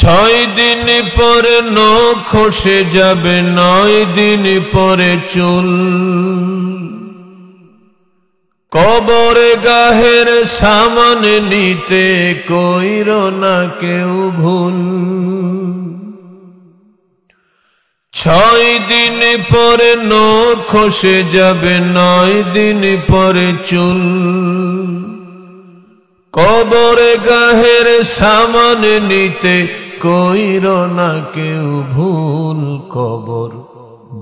6 দিন পরে নখ খসে যাবে, 9 দিন পরে চুল। কবরে গাহের সামান নিতে কইরো না কেউ ভুল। 6 দিন পরে নখ খসে যাবে, 9 দিন পরে চুল। কবরে গাহের সামান নিতে কইরো না কেউ ভুল। কবর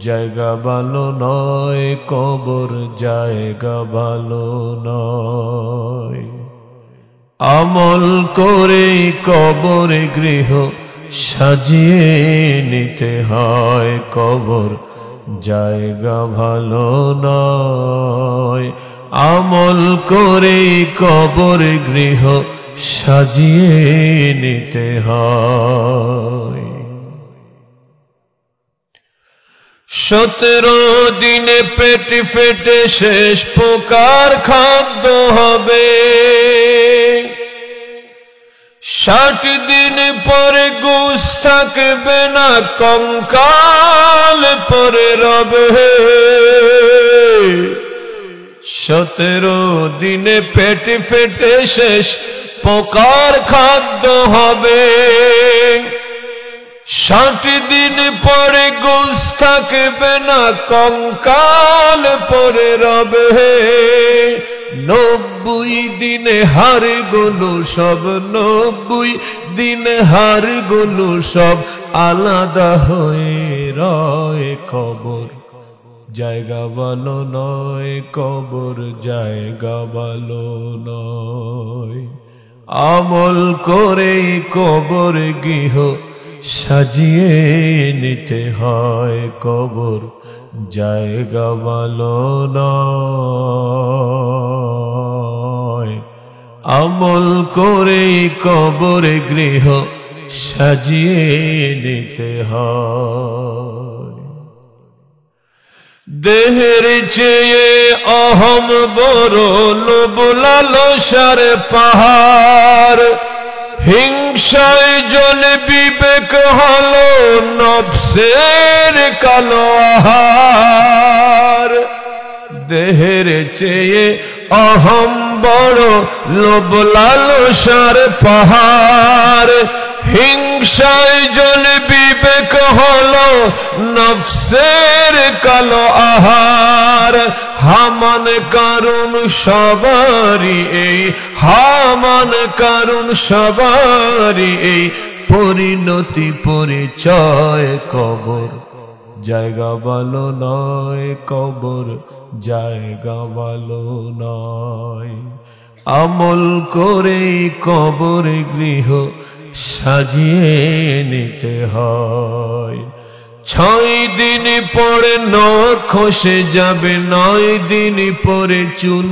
জায়গা ভালো নয়, কবর জায়গা ভালো নয়। আমল করে কবরে গৃহ সাজিয়ে নিতে হয়, কবর জায়গা ভালো নয়। আমল করে কবর গৃহ সাজিয়ে নিতে হয়। 17 দিনে পেট ফেটে শেষ প্রকার খাদ্য হবে। 60 দিন পরে গোশ থাকবে না, কঙ্কাল পরে রবে। 17 দিনে পেট ফেটে শেষ প্রকার খাদ্য হবে। 60 দিন পরে গোশ থাকবে না, কঙ্কাল পরে রবে। 90 দিনে হাড়গুলো সব, 90 দিনে হাড়গুলো সব আলাদা হয়ে রয়। কবর জায়গা ভালো নয়, কবর জায়গা ভালো নয়। আমল করে কবর গৃহ সাজিয়ে নিতে হয়, কবর জায়গা ভালো নয়। আমল করে কবর গৃহ সাজিয়ে নিতে হয়। দেহের চেয়ে অহম বড়, লোভ লালসার পাহাড়। হিংসায় জলে বিবেক হলো নফসের কালো আহার। দেহের চেয়ে অহম বড়, লোভ লালসার পাহাড়। হিংসায় জলে বিবেক হলো নফসের কালো আহার। হামান কারণ সবারই এই, হামান কারণ সবারই এই পরিণতি পরিচয়। কবর জায়গা ভালো নয়, কবর জায়গা ভালো নয়। আমল করে কবর গৃহ সাজিয়ে নিতে হয়। 6 দিন পরে নখ খসে যাবে, 9 দিন পরে চুল।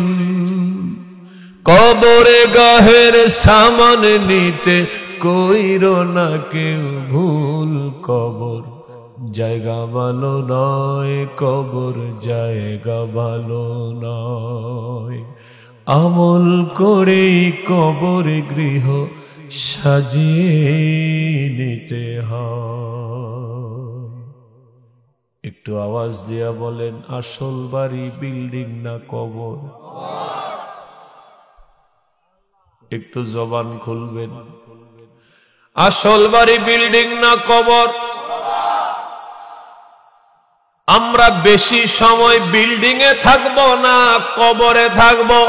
কবরে গাহের সামান নিতে কইরো না কেউ ভুল। কবর জায়গা ভালো নয়, কবর জায়গা ভালো নয়। আমল করে কবর গৃহ সাজিয়ে নিতে হয়। একটু আওয়াজ দিয়া বলেন, আসল বাড়ি বিল্ডিং না কবর? একটু জবান খুলবেন, আসল বাড়ি বিল্ডিং না কবর? আমরা বেশি সময় বিল্ডিং এ থাকবো না কবরে থাকবো?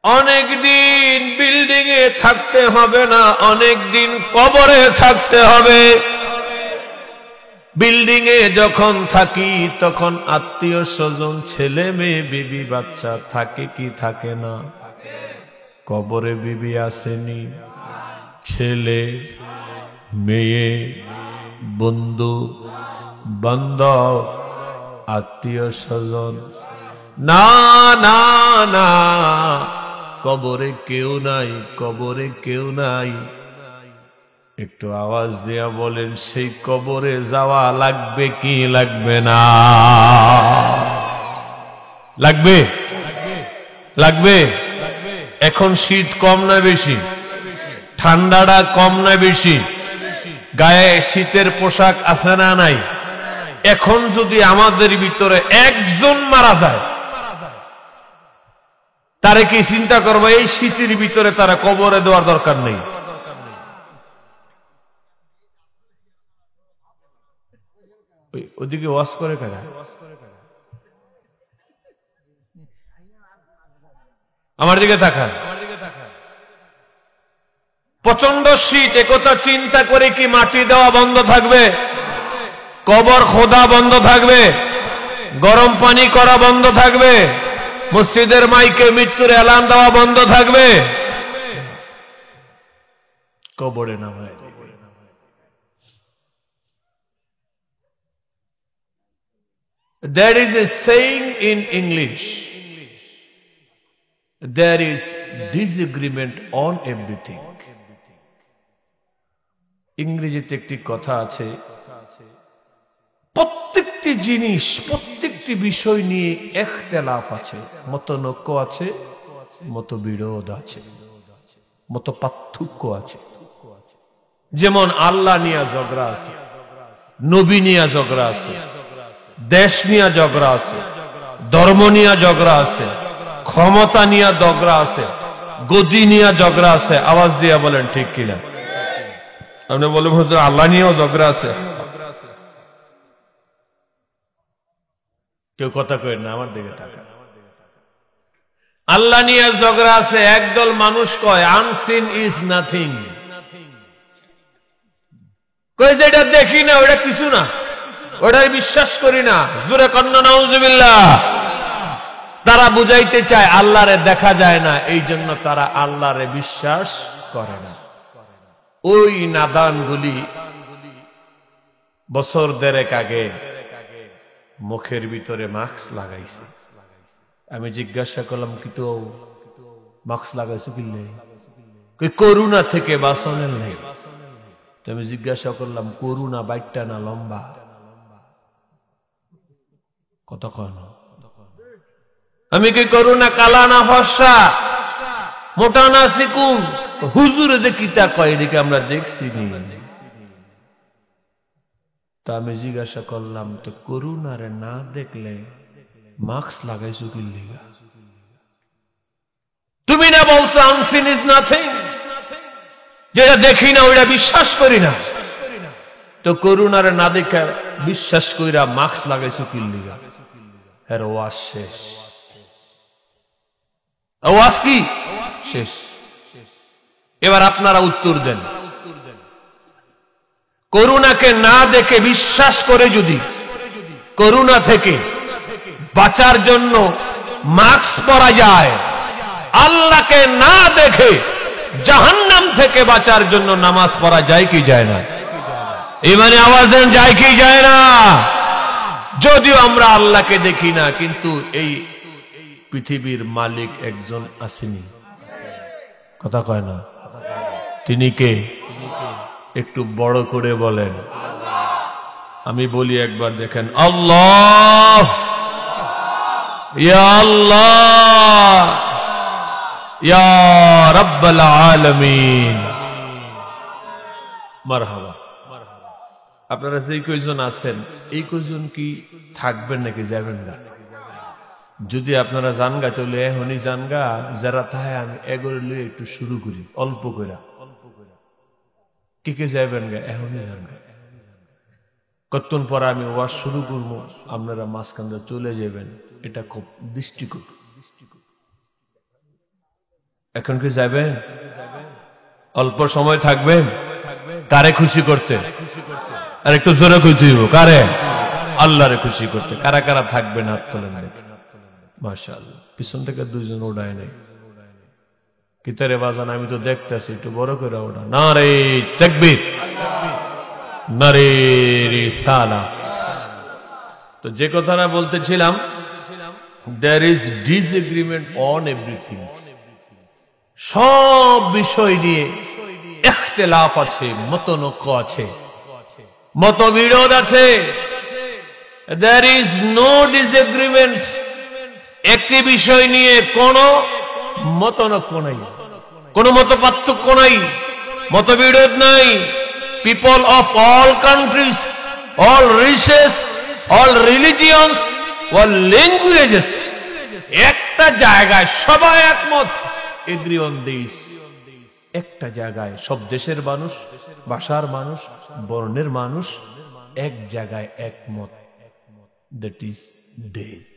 অনেক দিন বিল্ডিং এ থাকতে হবে না, অনেক দিন কবরে থাকতে হবে। বিল্ডিং এ যখন থাকি তখন আত্মীয় স্বজন, ছেলে মেয়ে, বিবি বাচ্চা থাকে কি থাকে না? কবরে বিবি আসেনি, ছেলে মেয়ে, বন্ধু বান্ধব, আত্মীয় স্বজন, না না না, কবরে কেউ নাই, কবরে কেউ নাই। একটু আওয়াজ দিয়া বলেন, সেই কবরে যাওয়া লাগবে কি লাগবে না? লাগবে, লাগবে। এখন শীত কম না বেশি? ঠান্ডাটা কম না বেশি? গায়ে শীতের পোশাক আছে না নাই? এখন যদি আমাদের ভিতরে একজন মারা যায়, তারে কি চিন্তা করবো এই শীতের ভিতরে তারা কবরে দেওয়ার দরকার নেই? ওদিকে ওয়াজ করে কারা? আমার দিকে তাকান। প্রচন্ড শীত, একথা চিন্তা করে কি মাটি দেওয়া বন্ধ থাকবে? কবর খোদা বন্ধ থাকবে? গরম পানি করা বন্ধ থাকবে? মসজিদের মাইকে মৃত্যুর এলান দেওয়া বন্ধ থাকবে? কবরে নামায় দিবে। There is a saying in English, there is disagreement on everything. ইংরেজিতে একটি কথা আছে, প্রত্যেকটি জিনিস, প্রত্যেকটি বিষয় নিয়ে ইখতিলাফ আছে, মতনৈক্য আছে, মতবিরোধ আছে, মত পার্থক্য আছে। যেমন আল্লাহ নিয়ে ঝগড়া আছে, নবী নিয়ে ঝগড়া আছে, দেশ নিয়ে ঝগড়া আছে, ধর্ম নিয়ে ঝগড়া আছে, ক্ষমতা নিয়ে ঝগড়া আছে, গদি নিয়ে ঝগড়া আছে। আওয়াজ দিয়া বলেন ঠিক কিনা? আপনি বলবেন হুজুর আল্লাহ নিয়েও ঝগড়া আছে। কেউ কথা কয় না, আমার দিকে তাকান। আল্লাহ নিয়ে ঝগড়া আছে। একদল মানুষ কয় আনসিন ইজ নাথিং, কয় যে এটা দেখি না, ওটা কিছু না, ওটাই বিশ্বাস করি না। জোরে কন্না নাউজুবিল্লাহ। তারা বুঝাইতে চায় আল্লাহরে দেখা যায় না, এই জন্য তারা আল্লাহরে বিশ্বাস করে না। ওই নাদানগুলি বছর দেড়েক আগে মুখের ভিতরে মাস্ক লাগাইছে। আমি জিজ্ঞাসা করলাম, কি তো মাস্ক লাগাইছো কিনলে? করোনা থেকে বাঁচানোর নেই। আমি জিজ্ঞাসা করলাম, করোনা বাইটটা না লম্বা? কত কন? আমি কি করোনা কালা না ফর্সা, মোটা না চিকুন? হুজুরে যে কিতা কয় এদিকে আমরা দেখছি নি। তা আমি জিজ্ঞাসা করলাম, তো করোনারে না দেখলে মাস্ক লাগাইছো কি লিগা? তুমি না বলছো আনসিন ইজ নাথিং, যেটা দেখি না ওইটা বিশ্বাস করি না। তো করোনারে না দেখে বিশ্বাস কইরা মাস্ক লাগাইছো কি লিগা? এর ওয়াজ শেষ। ওয়াজ কি শেষ? এবার আপনারা উত্তর দেন। করোনাকে না দেখে বিশ্বাস করে যদি করোনা থেকে বাঁচার জন্য মাস্ক পরা যায়, আল্লাহকে না দেখে জাহান্নাম থেকে বাঁচার জন্য নামাজ পড়া যায় কি যায় না? ইমানে আওয়াজ দেন, যায় কি যায় না? যদিও আমরা আল্লাহকে দেখি না, কিন্তু এই পৃথিবীর মালিক একজন আসেনি, কথা কয় না? তিনি কে? একটু বড় করে বলেন। আমি বলি একবার, দেখেন, আল্লাহ, ইয়া আল্লাহ, ইয়া রাব্বাল আলামিন, মারহাবা। আপনারা যে কয়জন আছেন, এই কয়জন কি থাকবেন নাকি যাবেন না? যদি আপনারা জানগা তাহলে এখনই জানগা, যারা তাই আমি এগোরে লই একটু শুরু করি অল্প করে। কে কে যাবেন গা? এখনই জানগা। কতক্ষণ পর আমি ওয়াজ শুরু করবো, আপনারা মাঝখানে চলে যাবেন, এটা খুব দৃষ্টিকট। এখন কি যাবেন? অল্প সময় থাকবেন? কারে খুশি করতে? আর একটু জোরে কইতে হইব, কারে? আল্লাহরে খুশি করতে। কারা কারা থাকবেন হাত তোলেন দেখেন। মাশাআল্লাহ, পিছন থেকে দুইজন ওড়ায় নাই। কিতারে বাজান আমি তো দেখতেছি, একটু বড় করে ওড়া। নারে তাকবীর, নারে রিসালা। তো যে কথাটা বলতেছিলাম, there is disagreement on everything, সব বিষয় নিয়ে ইখতিলাফ আছে, মতনৈক্য আছে, মতবিরোধ আছে। there is no disagreement, একটি বিষয় নিয়ে কোনো মতনৈক্য নাই, কোনো মত পার্থক্য নাই। মতবিরোধ নাই। People of all countries, all races, all religions, all languages, একটা জায়গায় সবাই একমত। Agri on this. একটা জায়গায় সব দেশের মানুষ, ভাষার মানুষ, বর্ণের মানুষ এক জায়গায় একমত। That is death.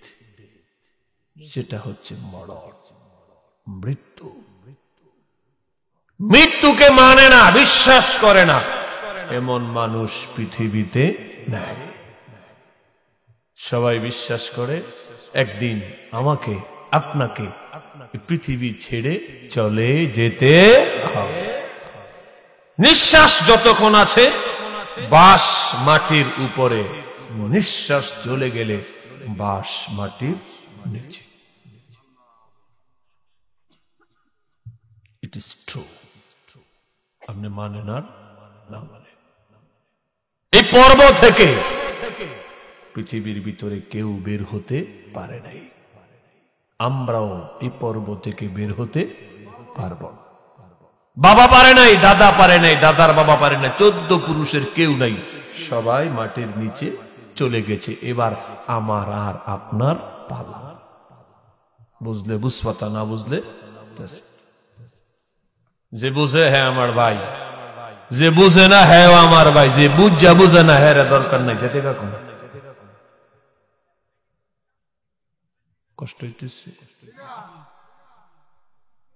সেটা হচ্ছে মরণ, মৃত্যু। মৃত্যুকে মানে না, বিশ্বাস করে না, এমন মানুষ পৃথিবীতে নাই। সবাই বিশ্বাস করে একদিন আমাকে আপনাকে পৃথিবী ছেড়ে চলে যেতে হবে। নিঃশ্বাস যতক্ষণ আছে বাঁশ মাটির উপরে, নিঃশ্বাস চলে গেলে বাঁশ মাটির নিচে। It is true. আপনি মানেন আর না মানে, এই পর্ব থেকে পৃথিবীর ভিতরে কেউ বের হতে পারে নাই। আমরাও এই পর্ব থেকে বের হতে পারব না। বাবা পারে নাই, দাদা পারে নাই, দাদার বাবা পারে নাই, 14 পুরুষের কেউ নাই, সবাই মাটির নিচে চলে গেছে। এবার আমার আর আপনার পালা। বুঝলে বুঝপাতা, না বুঝলে যে বুঝে হ্যাঁ আমার ভাই, যে বুঝে না হ্যাঁ আমার ভাই, যে বুঝা বুঝে না হ্যাঁ দরকার নাই। যেতে কাকুন কষ্ট হইতেছে,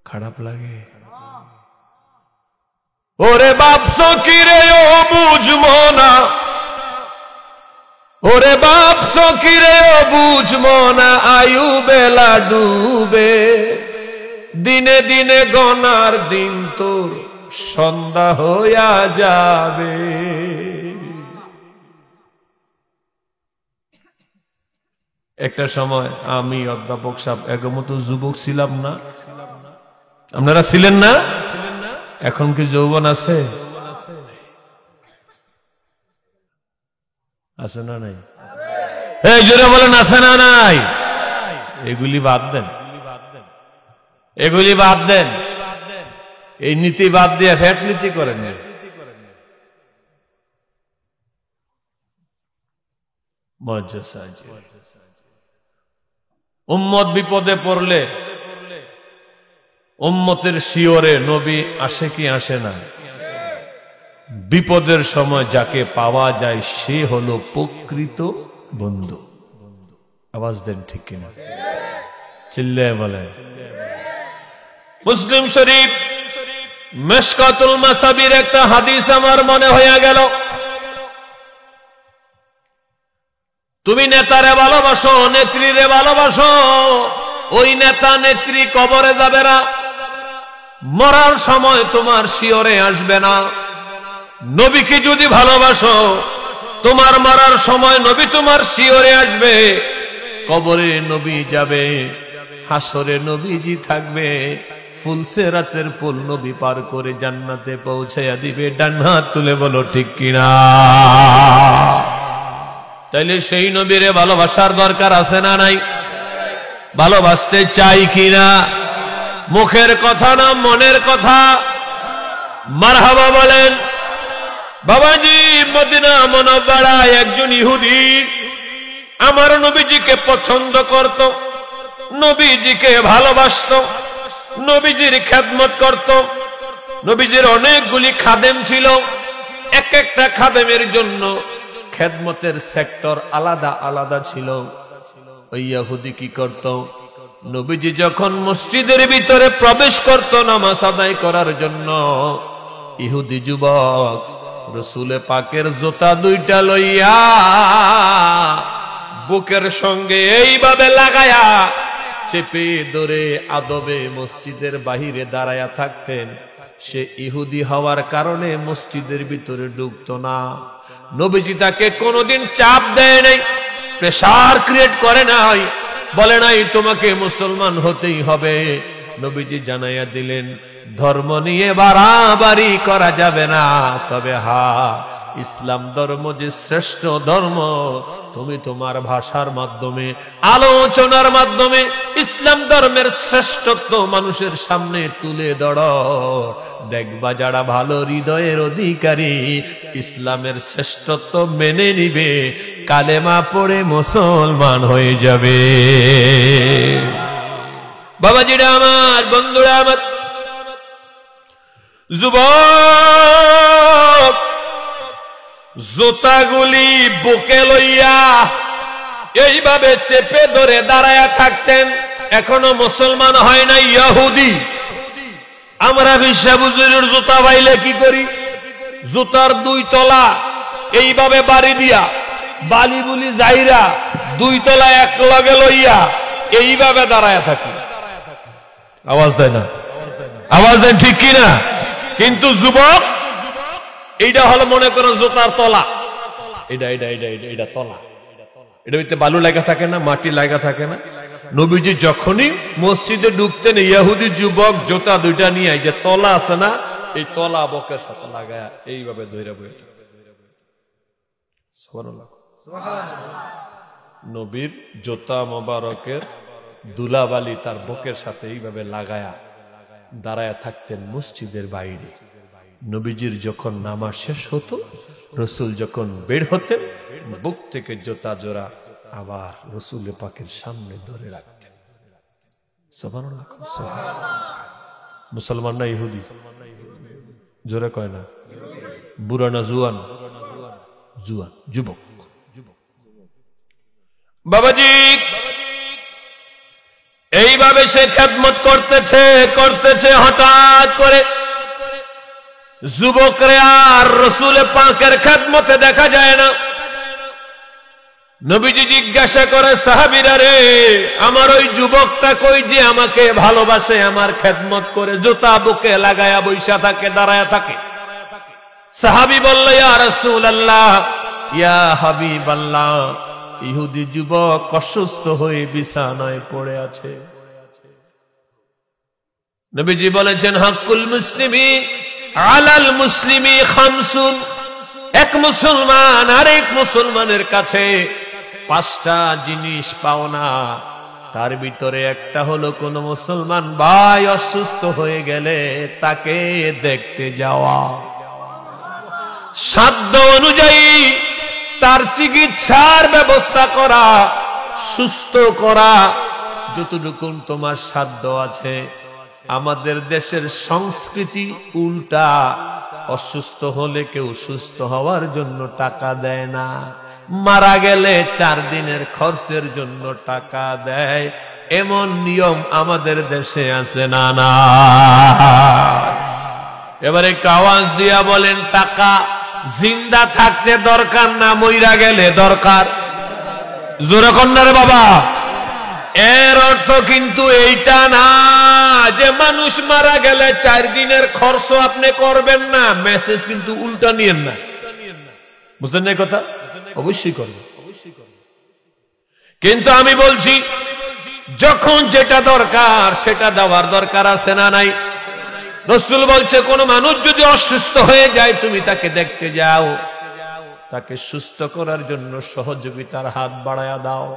খারাপ লাগে। ওরে বাপসো কিরে ও বুঝবো না, ওরে বাপসো কিরে ও বুঝবো না, আয়ু বেলা ডুবে, দিনে দিনে গনার দিন তোর সন্ধ্যা হইয়া যাবে। একটা সময় আমি অধ্যাপক সাহেব এগমতো যুবক ছিলাম না, আপনারা ছিলেন না? এখন কি যৌবন আছে? আছে না নাই? এই জোরে বলেন আছে না নাই? এগুলি বাদ দেন, এগুলি বাদ দেন, এই নীতি বাদ দিয়ে ফ্যাট নীতি করেন। উম্মত বিপদে পড়লে উম্মতের শিওরে নবী আসে কি আসে না? বিপদের সময় যাকে পাওয়া যায় সে হলো প্রকৃত বন্ধু। আওয়াজ দেন ঠিক কিনা? চিল্লায়ে বলেন। মুসলিম শরীফ মিশকাতুল মাসাবির একটা হাদিস আমার মনে হয়ে গেল। তুমি নেতারে ভালোবাসো, নেত্রীরে ভালোবাসো, ওই নেতা নেত্রী কবরে যাবে না, মরার সময় তোমার শিওরে আসবে না। নবীকে যদি ভালোবাসো, তোমার মরার সময় নবী তোমার শিওরে আসবে, কবরে নবী যাবে, হাসরে নবীজি থাকবে, ফুলসেরাতের পুল নবী পার করে জান্নাতে পৌঁছায়া দিবে। ডান হাত তুলে বলো ঠিক কিনা? তাইলে সেই নবীরে ভালোবাসার দরকার আছে না নাই? ভালোবাসতে চাই কিনা? মুখের কথা না মনের কথা? মারহাবা বলেন। বাবাজি মদিনা মুনাওয়ারায় একজন ইহুদি আমার নবীজিকে পছন্দ করত, নবীজিকে ভালোবাসত, নবীজির খেদমত করত। নবীজির অনেকগুলি খাদেম ছিল, এক একটা খাদেমের জন্য খেদমতের সেক্টর আলাদা আলাদা ছিল। ওই ইহুদি কি করত? নবীজি যখন মসজিদের ভিতরে প্রবেশ করত নামাজ আদায় করার জন্য, ইহুদি যুবক রাসূল পাকের জুতা দুইটা লইয়া বুকের সঙ্গে এইভাবে লাগায়া চেপে ধরে আদবে মসজিদের বাহিরে দাঁড়ায়া থাকতেন। সে ইহুদি হওয়ার কারণে মসজিদের ভিতরে ঢুকতো না। নবীজি তাকে কোনোদিন চাপ দেয় নাই, প্রেসার ক্রিয়েট করে নাই, বলে নাই তোমাকে মুসলমান হতেই হবে। নবীজি জানাইয়া দিলেন ধর্ম নিয়ে বাড়াবাড়ি করা যাবে না, তবে ইসলাম ধর্ম যে শ্রেষ্ঠ ধর্ম, তুমি তোমার ভাষার মাধ্যমে, আলোচনার মাধ্যমে ইসলাম ধর্মের শ্রেষ্ঠত্ব মানুষের সামনে তুলে ধরো, দেখবা যারা ভালো হৃদয়ের অধিকারী ইসলামের শ্রেষ্ঠত্ব মেনে নিবে, কালেমা পড়ে মুসলমান হয়ে যাবে। বাবাজিরা আমার, বন্ধুরা আমার, যুবক জুতাগুলি বুকে লইয়া এইভাবে চেপে ধরে দাঁড়ায়া থাকতেন। এখনো মুসলমান হয় না ইহুদি। আমরা বিশ্বাবুজুরের জুতা পাইলে কি করি? জুতার 2 তলা এইভাবে বাড়ি দিয়া বালি বুলি যাইরা 2 তলা এক লগে লইয়া এইভাবে দাঁড়ায়া থাকি। আওয়াজ দেয় না? আওয়াজ দেন ঠিক কিনা? কিন্তু যুবক এইটা হলো মনে করো জুতার তলা, এটা তলা, এটা হইতে বালু লাগা থাকে না, মাটি লাগা থাকে না। নবীজি যখনই মসজিদে ঢুকতেন ইহুদি যুবক জুতা 2টা নিয়ে এই যে তলা আছে না, এই তলা বকের সাথে লাগায়া এইভাবে ধইরা বইয়া থাকে। সুবহানাল্লাহ, সুবহানাল্লাহ। নবীর জুতা মোবারকের দুলাবালি তার বকের সাথে এইভাবে লাগায়া দাঁড়ায়া থাকতেন মসজিদের বাইরে। নবীজির যখন নামাজ শেষ হতো, রসুল যখন বের হতেন, বুক থেকে জুতা জোড়া আবার রসুল পাকের সামনে ধরে রাখতেন। সুবহানাল্লাহ, সুবহানাল্লাহ। মুসলমান না ইহুদি? জোরে কয় না? বুড়া না জুয়ান? জুয়ান, যুবক। বাবাজি এইভাবে সে খেদমত করতেছে হঠাৎ করে যুবকরে আর রসুল পাকের খেদমতে দেখা যায় না। নবীজি জিজ্ঞাসা করে, সাহাবীরা রে, আমার ওই যুবকটা কই যে আমাকে ভালোবাসে, আমার খেদমত করে, জুতা বুকে লাগায়া বৈশা থাকে, দাঁড়ায়া থাকে? সাহাবী বলল, ইয়া রাসূলুল্লাহ, ইয়া হাবিবাল্লাহ, ইহুদি যুবক অসুস্থ হয়ে বিছানায় পড়ে আছে। নবীজি বলেছেন, হাক্কুল মুসলিমি আলাল মুসলিমি খামসুন, এক মুসলমান আরেক মুসলমানের কাছে 5টা জিনিস পাওনা। তার ভিতরে একটা হলো কোন মুসলমান ভাই অসুস্থ হয়ে গেলে তাকে দেখতে যাওয়া, সাধ্য অনুযায়ী তার চিকিৎসার ব্যবস্থা করা, সুস্থ করা, যতটুকু তোমার সাধ্য আছে। আমাদের দেশের সংস্কৃতি উল্টা, অসুস্থ হলে কেউ সুস্থ হওয়ার জন্য টাকা দেয় না, মারা গেলে 4 দিনের খরচের জন্য টাকা দেয়। এমন নিয়ম আমাদের দেশে আছে না? না। এবারে একটু আওয়াজ দিয়া বলেন, টাকা জিন্দা থাকতে দরকার না মইরা গেলে দরকার? জোরে কন্যা রে বাবা। এর অর্থ কিন্তু এইটা না যে মানুষ মারা গেলে 4 দিনের খরচ আপনি করবেন না। মেসেজ কিন্তু উল্টা নিয়েন না, বুঝলেন না কথা? অবশ্যই করবেন, কিন্তু আমি বলছি যখন যেটা দরকার সেটা দেওয়ার দরকার আছে না নাই? রাসূল বলছে, কোন মানুষ যদি অসুস্থ হয়ে যায় তুমি তাকে দেখতে যাও, তাকে সুস্থ করার জন্য সহযোগিতার হাত বাড়ায়া দাও।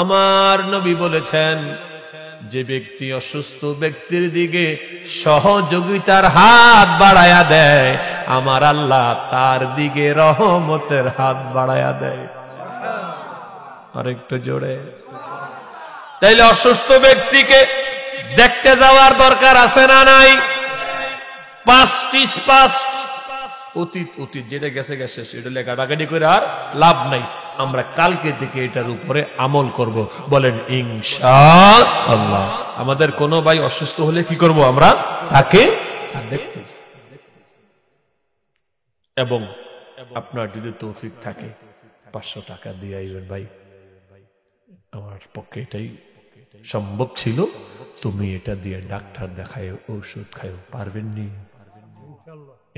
আমার নবী বলেছেন, যে ব্যক্তি অসুস্থ ব্যক্তির দিকে সহযোগিতার হাত বাড়ায়া দেয়, আমার আল্লাহ তার দিকে রহমতের হাত বাড়ায়া দেয়। আরেকটু জোরে। তাইলে অসুস্থ ব্যক্তিকে দেখতে যাওয়ার দরকার আছে না নাই? অতীত যেটা গেছে গেছে সেটা লেখাটাকাটি করে আর লাভ নাই। আমরা কালকে থেকে এটার উপরে আমল করব। বলেন ইনশাআল্লাহ। আমাদের কোন ভাই অসুস্থ হলে কি করব? আমরা তাকে দেখতে যাব। এবং আপনার যদি তৌফিক থাকে 500 টাকা দিয়ে আইবেন, ভাই আমার পক্ষে এটাই সম্ভব ছিল, তুমি এটা দিয়ে ডাক্তার দেখায় ঔষধ খায়, পারবেন নি?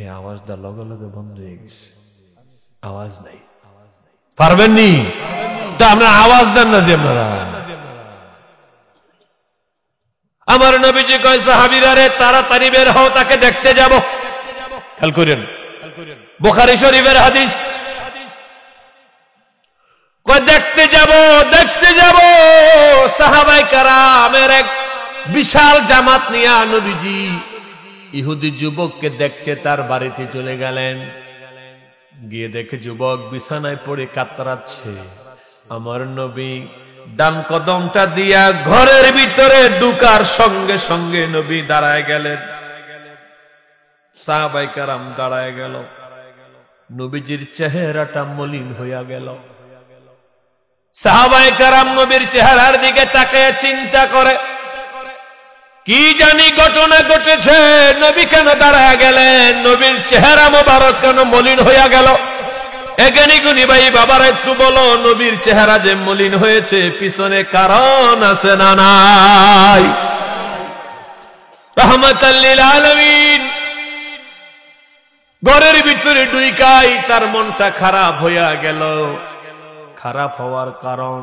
এই আওয়াজটা লগে লগে বন্ধ হয়ে গেছে, আওয়াজ নাই। পারবেন নি? তা আপনার আওয়াজ দেন না যে আপনারা। আমার নবীজি কয়, সাহাবীরা রে তাড়াতাড়ি বের হও, তাকে দেখতে যাব। খেয়াল করেন, বুখারী শরীফের হাদিস। দেখতে যাব সাহাবায়ে কেরামের এক বিশাল জামাত নিয়ে নবীজি ইহুদি যুবককে দেখতে তার বাড়িতে চলে গেলেন। গিয়ে দেখে যুবক বিছানায় পড়ে কাতরাচ্ছে। আমার নবী ডান কদমটা দিয়া ঘরের ভিতরে ঢুকার সঙ্গে সঙ্গে নবী দাঁড়ায় গেলেন। সাহাবায়ে কেরাম দাঁড়ায় গেল। নবীজির চেহারাটা মলিন হইয়া গেল। সাহাবায়ে কেরাম নবীর চেহারার দিকে তাকিয়ে চিন্তা করে, কি জানি ঘটনা ঘটেছে, নবী কেন দাঁড়ায় গেলেন, নবীর চেহারা মোবারক কেন মলিন হইয়া গেল। এখানে গুনি ভাই বাবারা একটু বলো, নবীর চেহারা যে মলিন হয়েছে পিছনে কারণ আছে না নাই? রাহমাতাল লিল আলামিন ঘরের ভিতরে ঢুকাই তার মনটা খারাপ হইয়া গেল। খারাপ হওয়ার কারণ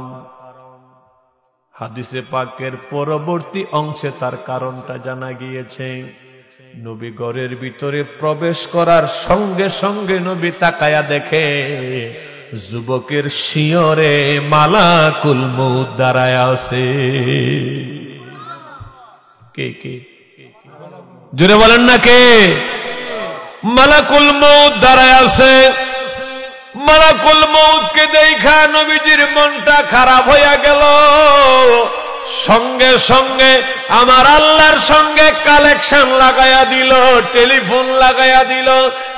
হাদিসে পাকের পরবর্তী অংশে তার কারণটা জানা গিয়েছে। নবী ঘরের ভিতরে প্রবেশ করার সঙ্গে সঙ্গে নবী তাকায়া দেখে যুবকের শিয়রে মালাকুল মউত দাঁড়ায় আছে। কে কে জোরে বলেন না কে? মালাকুল মউত দাঁড়ায় আছে। মালাকুল মউতকে দেখা নবীজির মনটা খারাপ হইয়া গেল। সঙ্গে সঙ্গে আমার আল্লাহর সঙ্গে কালেকশন লাগাইয়া দিল, টেলিফোন লাগাইয়া দিল,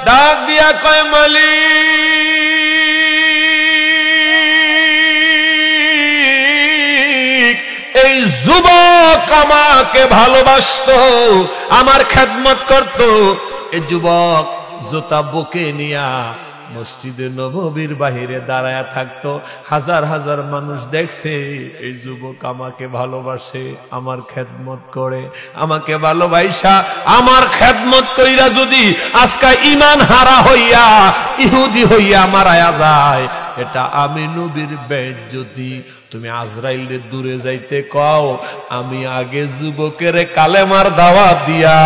ডাক দিয়া কয়, মালিক এই যুবক আমাকে ভালোবাসতো, আমার খেদমত করত। এই যুবক জুতা বুকে নিয়া মসজিদে নববীর বাহিরে দাঁড়ায়া থাকতো। হাজার হাজার মানুষ দেখছে এই যুবক আমাকে ভালোবাসে, আমার খেদমত করে। আমাকে ভালোবাসা আমার খেদমত কইরা যদি আজকে ঈমান হারা হইয়া ইহুদি হইয়া মারা যায়, এটা আমি নবীর বেইজ্জতি। তুমি আজরাইলের দূরে যাইতে কও, আমি আগে যুবকের কালেমার দাওয়াত দিয়া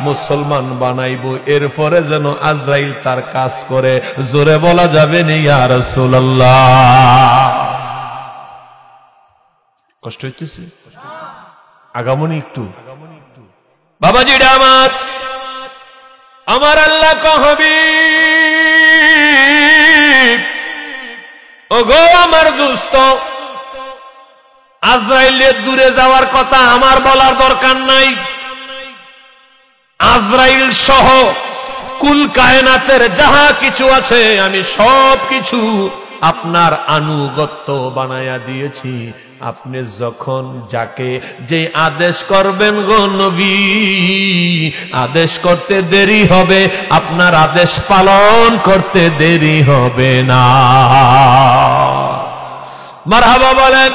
মুসলমান বানাইবো, এরপরে যেন আজরাইল তার কাজ করে। জোরে বলা যাবে না ইয়া রাসূলুল্লাহ? কষ্ট হইতেছে আগামনী একটু বাবাজি আমার, আমার আল্লাহ কহবি ও গো আমার দোস্ত, আজরাইলের দূরে যাওয়ার কথা আমার বলার দরকার নাই। আজরাইল সহ কুল কায়নাতের যাহা কিছু আছে আমি সব কিছু আপনার আনুগত্য বানায়া দিয়েছি। আপনি যখন যাকে যে আদেশ করবেন গো নবী, আদেশ করতে দেরি হবে, আপনার আদেশ পালন করতে দেরি হবে না। মারহাবা বলেন।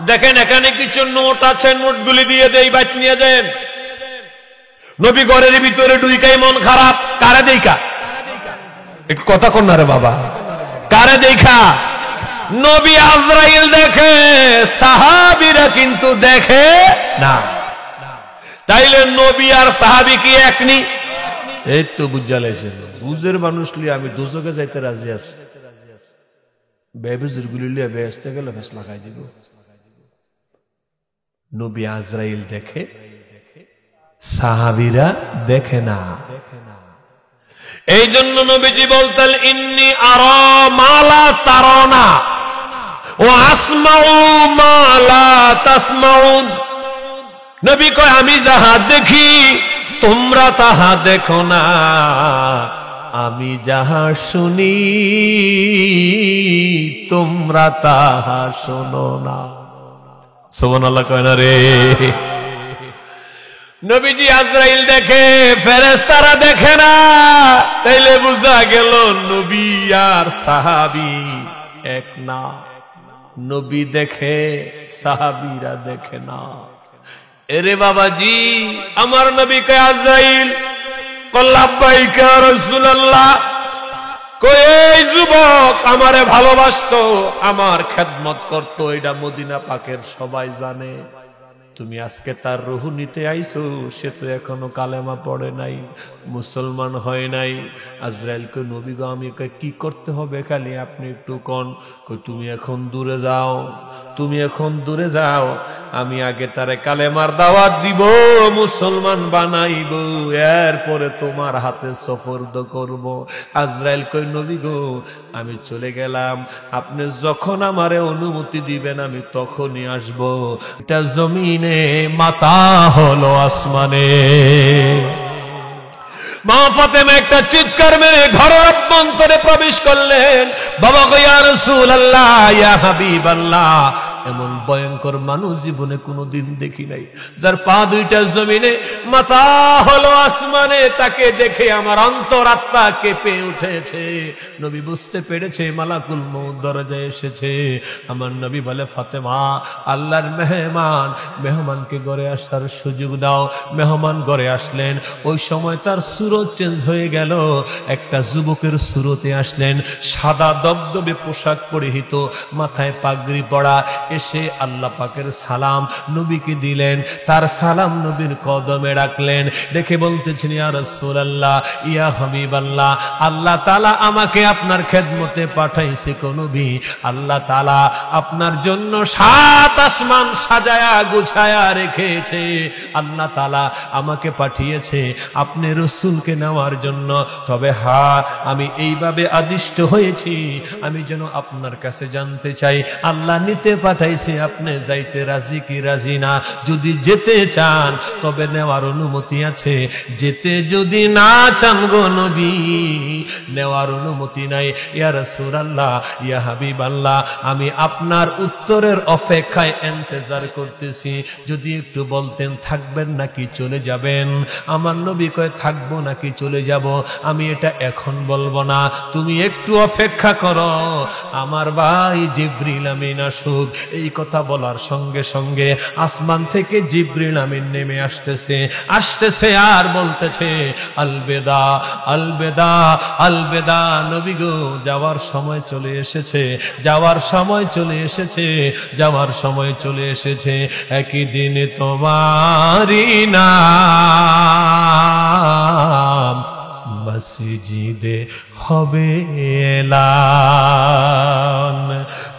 দেখেন এখানে কিছু নোট আছে, নোটগুলি দিয়ে দেই, বাইট নিয়ে যান। নবী ঘরের ভিতরে ঢুকাই মন খারাপ, কারে দেখা? একটু কথা কন না রে বাবা, কারে দেখা? নবী আজরাইল দেখে, সাহাবীরা কিন্তু দেখে না। তাইলে নবী আর সাহাবী কি একনি? এই তো বুঝা লাইছে, বুঝের মানুষ লিয়ে আমি দুজকে যাইতে রাজি আছি। বেবুজুর গুলি লিয়ে বেহেশতে গেলে ফেসলা খাই দিব। নবী আজরাইল দেখে, সাহাবীরা দেখে না। এই জন্য নবীজি বলতেন, ইন্নী আরা মা লা তারানা ওয়া আসমাউ মা লা তাসমাউন। নবী কয়, আমি যাহা দেখি তোমরা তাহা দেখো না, আমি যাহা শুনি তোমরা তাহা শোনো না। সুবহানাল্লাহ কয় না রে? নবীজি আজরাইল দেখে, ফেরেশতারা দেখে না। তাইলে বুঝা গেল নবী আর সাহাবী এক না। নবী দেখে, সাহাবীরা দেখে না। এরে বাবাজি, আমার নবী কে আজরাইল কল্লাবাইক ইয়া রাসূলুল্লাহ, কই এই যুবক আমারে ভালোবাসতো, আমার খেদমত করতো, এটা মদিনা পাকের সবাই জানে। তুমি আজকে তার রূহ নিতে আইছো, সে তো এখনো কালেমা পড়ে নাই, মুসলমান হয় নাই। আজরাইলকে নবী গো আমি কি করতে হবে খালি আপনি একটু কোন। তুমি এখন দূরে যাও, তুমি এখন দূরে যাও, আমি আগে তারে কালেমার দাওয়াত দিব, মুসলমান বানাইব, এরপরে তোমার হাতে সফরদ করব। আজরাইল কই নবী গো আমি চলে গেলাম, আপনি যখন আমারে অনুমতি দিবেন আমি তখনই আসব। এটা জমিনে, মাতা হলো আসমানে। মা ফাতেমা একটা চিৎকার মেরে ঘরের অভ্যন্তরে প্রবেশ করলেন। বাবা গো ইয়া রাসূলুল্লাহ, ইয়া হাবিবাল্লাহ, এমন ভয়ঙ্কর মানুষ জীবনে কোনোদিন দেখি নাই, যার পা দুইটা জমিনে, মাথা হলো আসমানে। তাকে দেখে আমার অন্তরাত্মা কেঁপে উঠেছে। নবী বুঝতে পেরেছে মালাকুল মউত দরজায় এসেছে। আমার নবী বলে, ফাতেমা আল্লাহর মেহমান, মেহমানকে ঘরে আসার সুযোগ দাও। মেহমান ঘরে আসলেন, ওই সময় তার সুরত চেঞ্জ হয়ে গেল, একটা যুবকের সুরতে আসলেন, সাদা দবদবে পোশাক পরিহিত, মাথায় পাগড়ি পড়া। এসে আল্লাহ পাকের সালাম নবীকে দিলেন, তার সালাম নবীর কদমে রাখলেন, দেখে বলতেছেন, ইয়া রাসূলুল্লাহ, ইয়া হাবিবাল্লাহ, আল্লাহ তাআলা আমাকে আপনার খেদমতে পাঠাইছে গো নবী। আল্লাহ তাআলা আপনার জন্য 7 আসমান সাজায়া গুছায়া রেখেছে। আল্লাহ তাআলা আমাকে পাঠিয়েছে আপনি রাসূলকে নেওয়ার জন্য। তবে হ্যাঁ, আমি এইভাবে আদিষ্ট হয়েছি, আমি যেন আপনার কাছে জানতে চাই আল্লাহ নিতে পাঠাইছে, আপনি যাইতে রাজি কি রাজি না? যদি যেতে চান তবে নেওয়ার অনুমতি আছে, যেতে যদি না চান গো নবী, নেওয়ার অনুমতি নাই। ইয়া রাসূলুল্লাহ, ইয়া হাবিবাল্লাহ, আমি আপনার উত্তরের অপেক্ষায় ইন্তজার করতেছি। যদি একটু বলতেন থাকবেন নাকি চলে যাবেন? আমার নবী কয়, থাকবো নাকি চলে যাব আমি এটা এখন বলবো না, তুমি একটু অপেক্ষা করো, আমার ভাই জিবরিল আমিন আসুক। এই কথা বলার সঙ্গে সঙ্গে আসমান থেকে জিবরিল আমিন নেমে আসতেছে আর বলতেছে, আলবেদা আলবেদা আলবেদা, নবী গো যাওয়ার সময় চলে এসেছে, যাওয়ার সময় চলে এসেছে, যাওয়ার সময় চলে এসেছে। একই দিন তোমারি নাম মসজিদে হবে এলান।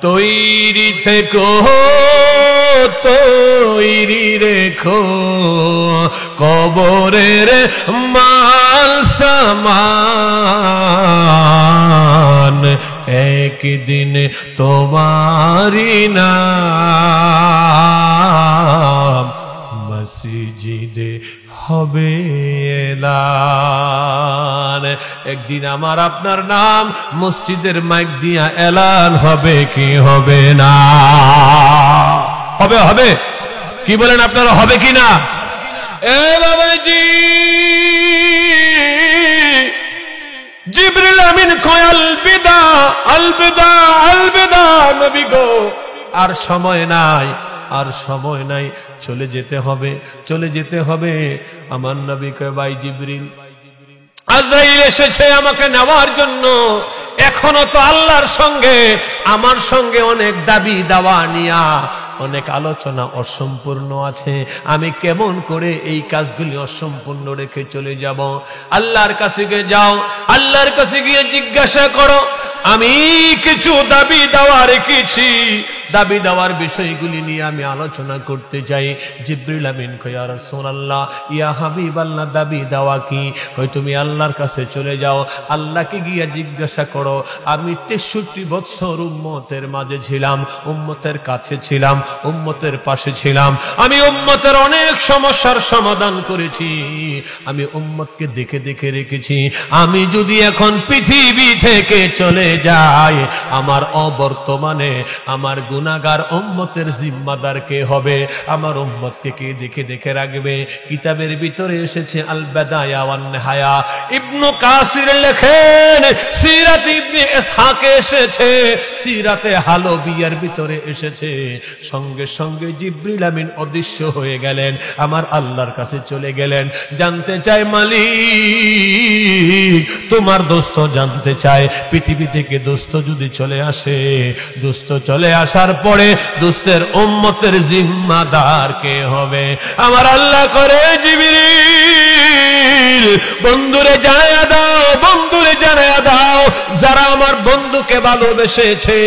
তৈরি থেকো, তৈরি রেখো, কবরের মাল সামান, একদিন তোমারি নাম মসজিদে হবে এলান। একদিন আমার আপনার নাম মসজিদের মাইক দিয়া এলান হবে কি হবে না? হবে, হবে। কি বলেন আপনারা, হবে কি না? এ বাবাজি, জিবরিল আমিন কয়, আলবিদা আলবিদা আলবিদা, নবী গো আর সময় নাই, আর সময় নাই, চলে যেতে হবে, চলে যেতে হবে। আমার নবী কয়, ভাই জিবরিল, আজরাইল এসেছে আমাকে নেওয়ার জন্য, এখনো তো আল্লাহর সঙ্গে আমার সঙ্গে অনেক দাবি দাওয়া নিয়া অনেক আলোচনা অসম্পূর্ণ আছে, আমি কেমন করে এই কাজগুলি অসম্পূর্ণ রেখে চলে যাব? আল্লাহর কাছে গিয়ে যাও, আল্লাহর কাছে গিয়ে জিজ্ঞাসা করো, আমি কিছু দাবি দাওয়া রেখেছি, দাবি দেওয়ার বিষয়গুলি নিয়ে আমি আলোচনা করতে চাই। জিবরিল আমিন কয়, ইয়া রাসূলুল্লাহ, ইয়া হাবিবাল্লাহ, দাবি দেওয়া কি? কয়, তুমি আল্লাহর কাছে চলে যাও, আল্লাহকে গিয়ে জিজ্ঞাসা করো, আমি 63 বছর উম্মতের মাঝে ছিলাম, উম্মতের কাছে ছিলাম, উম্মতের পাশে ছিলাম, আমি উম্মতের অনেক সমস্যার সমাধান করেছি, আমি উম্মতকে দেখে দেখে রেখেছি। আমি যদি এখন পৃথিবী থেকে চলে যাই, আমার অবর্তমানে আমার গুনাহগার উম্মতের জিম্মাদার কে হবে? আমার উম্মতকে কে দেখে দেখে রাখবে? কিতাবের ভিতরে এসেছে, আল বাদায়া ওয়ান নিহায়া, ইবনে কাসির লেখেন, সিরাত ইবনে ইসহাক এসেছে, সিরাতে হালবিয়ার ভিতরে এসেছে, সঙ্গে সঙ্গে জিবরিল আমিন অদৃশ্য হয়ে গেলেন, আমার আল্লাহর কাছে চলে গেলেন। জানতে চাই, মালিক তোমার দোস্ত জানতে চায় পৃথিবী থেকে দোস্ত যদি চলে আসে, দোস্ত চলে আসার পরে দোস্তের উম্মতের জিম্মাদার কে হবে? আমার আল্লাহ করে জিবরিল বন্ধুরে জানায়া দাও, বন্ধুরে জানায়া দাও, যারা আমার বন্ধুকে ভালোবেসেছে,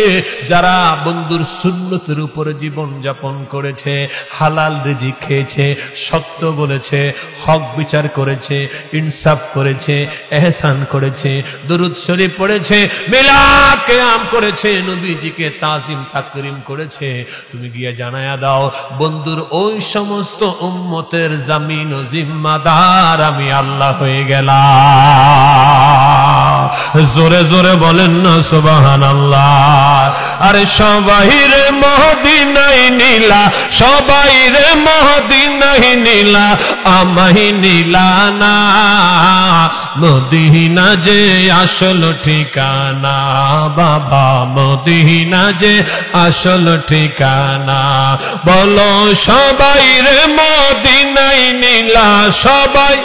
যারা বন্ধুর সুন্নতের উপরে জীবন যাপন করেছে, হালাল রিজিক খেয়েছে, সত্য বলেছে, হক বিচার করেছে, ইনসাফ করেছে, এহসান করেছে, দুরূদ শরীফ পড়েছে, মিলাদ কিয়াম করেছে, নবীজিকে তাজিম তাকরিম করেছে, তুমি গিয়ে জানায়া দাও বন্ধুর ওই সমস্ত উম্মতের জামিন ও জিম্মাদার আমি আল্লাহ হয়ে গেলাম। জোরে জোরে বলেন না সুবহানাল্লাহ। আরে সবাই রে মদিনায় নীলা, সবাই রে মদিনায় নীলা, আমায় নীলা না, মদিনা যে আসল ঠিকানা, বাবা মদিনা যে আসল ঠিকানা। বলো সবাই রে মদিনায় নীলা, সবাই,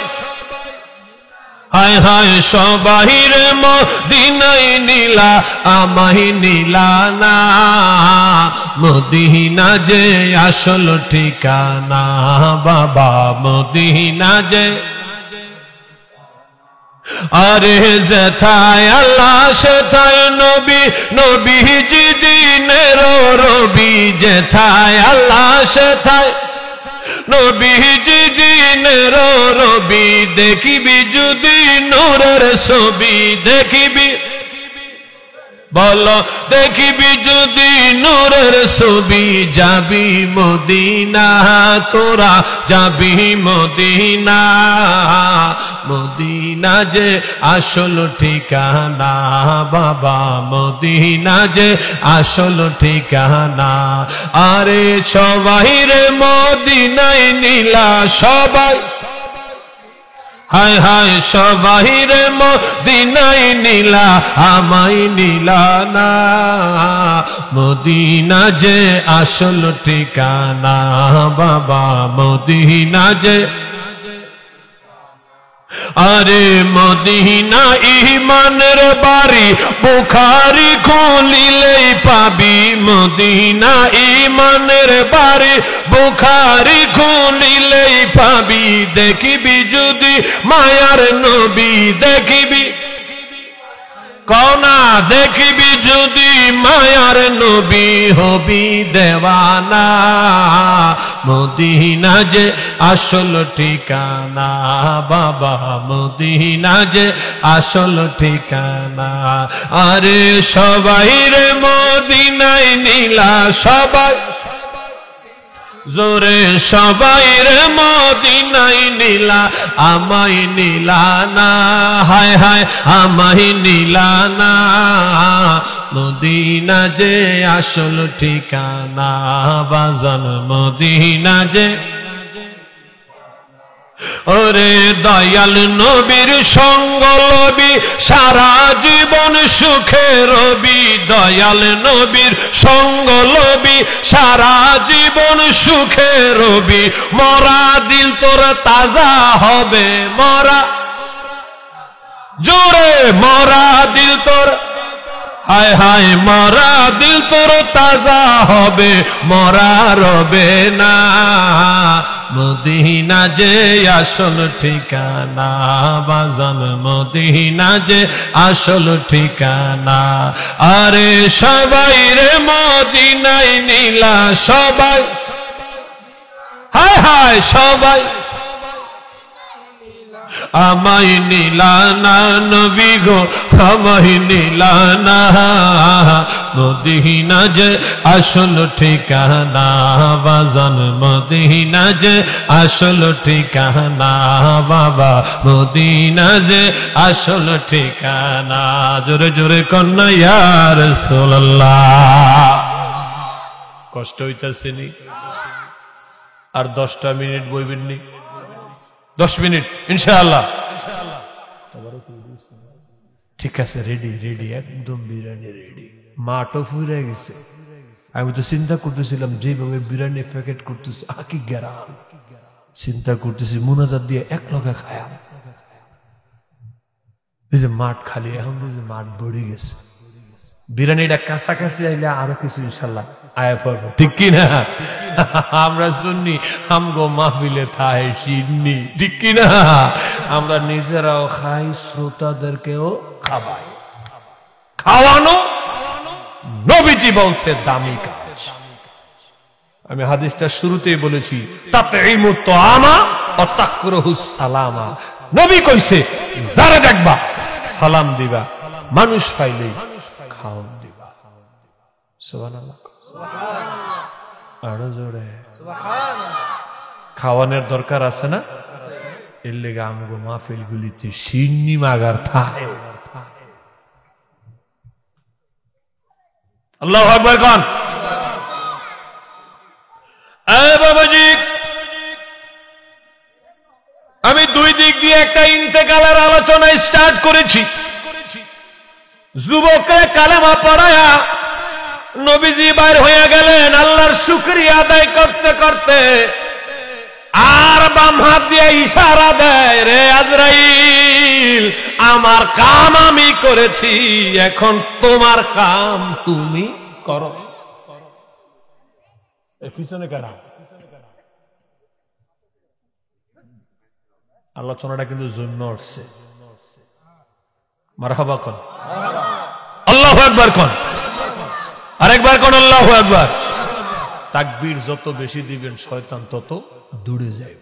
হায় হায় সবাই রে মদিনায় নীলা, আমায় নীলা না, মদিনা যে আসল ঠিকানা, বাবা মদিনা যে। আরে যেথায় আল্লাহ সেথায় নবী, নবীজি দিনের রবি, যেথায় আল্লাহ সেথায় নবীজি দিনের রবি, দেখিবি যদি নূরের ছবি, দেখিবি, বলো দেখিবি যদি নূরের ছবি, যাবি মদিনা, তোরা যাবি মদিনা, মদিনা যে আসল ঠিকানা, বাবা মদিনা যে আসল ঠিকানা। আরে সবাই রে মদিনায় নীলা, সবাই, হায় হায় সবাই রে মদিনায় নীলা, আমায় নীলা না, মদিনা যে আসল ঠিকানা, বাবা মদিনা যে। আরে মদিনা ইমানের বাড়ি, বুখারী খুলিলেই পাবি, মদিনা ইমানের বাড়ি, বুখারী খুলিলেই পাবি, দেখিবি যদি মায়ার নবী, দেখিবি কনা, দেখিবি যদি মায়ার নবী, হবি দেওয়ানা, মদিনা যে আসল ঠিকানা, বাবা মদিনা যে আসল ঠিকানা। আরে সবাই রে মদিনায় নীলা, সবাই, জোরে সবাই রে মদিনায় নীলা, আমায় নীলা না, হায় হায় আমায় নীলা না, মদিনা যে আসল ঠিকানা, বাজান মদিনা যে। ওরে দয়াল নবীর সঙ্গ লবি, সারা জীবন সুখে রবি, দয়াল নবীর সঙ্গ লবি, সারা জীবন সুখে রবি, মরা দিল তোর তাজা হবে, মরা, জোরে মরা দিল তোর, হায় হায় মরা দিল তোর তাজা হবে, মরা রবে না, মদিনা যে আসল ঠিকানা, বাজান মদিনা যে আসল ঠিকানা। আরে সবাই রে মদিনায় নীলা, সবাই, হায় হায় সবাই, আমায় নীলা না, নবী গো আমায় নীলা না, মদিনা যে আসল ঠিকানা, বাজান মদিনা যে আসল ঠিকানা, বাবা মদিনা যে আসল ঠিকানা। জোরে জোরে কন্যা ইয়া রাসূলুল্লাহ। কষ্ট হইতাছে নি? আর 10টা মিনিট বইবেন নি? 10 মিনিট ইনশাআল্লাহ। ঠিক আছে, রেডি রেডি, একদম বিরিয়ানি রেডি, মাঠও ফুরে গেছে। আমি তো চিন্তা করতেছিলাম যেভাবে বিরিয়ানি প্যাকেট করতেছি, আকি গেরাম চিন্তা করতেছি মুনাজাত দিয়ে এক লগে খায়াম। এই যে মাঠ খালি, এখন যে মাঠ ভরে গেছে, বিরিয়ানিটা কাছাকাছি আইলে আরো কিছু ইনশাল্লাহ আয়া পড়বো, ঠিক কিনা? আমরা শুননি আমগো মাহফিলে থাই শিরনি, ঠিক কিনা? আমরা নিজেরাও খাই, শ্রোতাদেরকেও খাওয়াই। খাওয়ানো নবীজি বলছে দামি কাজ। আমি হাদিসটা শুরুতেই বলেছি, তাতঈমু তুআমা ওয়া তাকরাহুস সালামা। নবী কইছে যারা দেখবা সালাম দিবা, মানুষ পাইলেই খাওয়ান দিবা। সুবহানাল্লাহ, আরো জোরে সুবহানাল্লাহ। খাওয়ানোর দরকার আছে না? এর লেগে আমগো মাহফিল গুলিতে সিন্নি মাগার থাকে। আল্লাহু আকবার কোন। বাবাজি, আমি দুই দিক দিয়ে একটা ইন্তেকালের আলোচনা স্টার্ট করেছি। যুবকরা কালেমা পড়ায়া নবীজি বাইর হয়ে গেলেন আল্লাহর শুকরিয়া আদায় করতে করতে, আর বাম হাত দিয়ে ইশারা দেয়, রে আজরাইল, আমার কাম আমি করেছি, এখন তোমার কাম তুমি করো। পিছনে কারা? আলোচনাটা কিন্তু জন্য আসছে। মারহাবা কোন, আল্লাহু আকবার কোন, আরেকবার কোন আল্লাহু আকবার। তাকবীর যত বেশি দিবেন শয়তান তত দূরে যায়।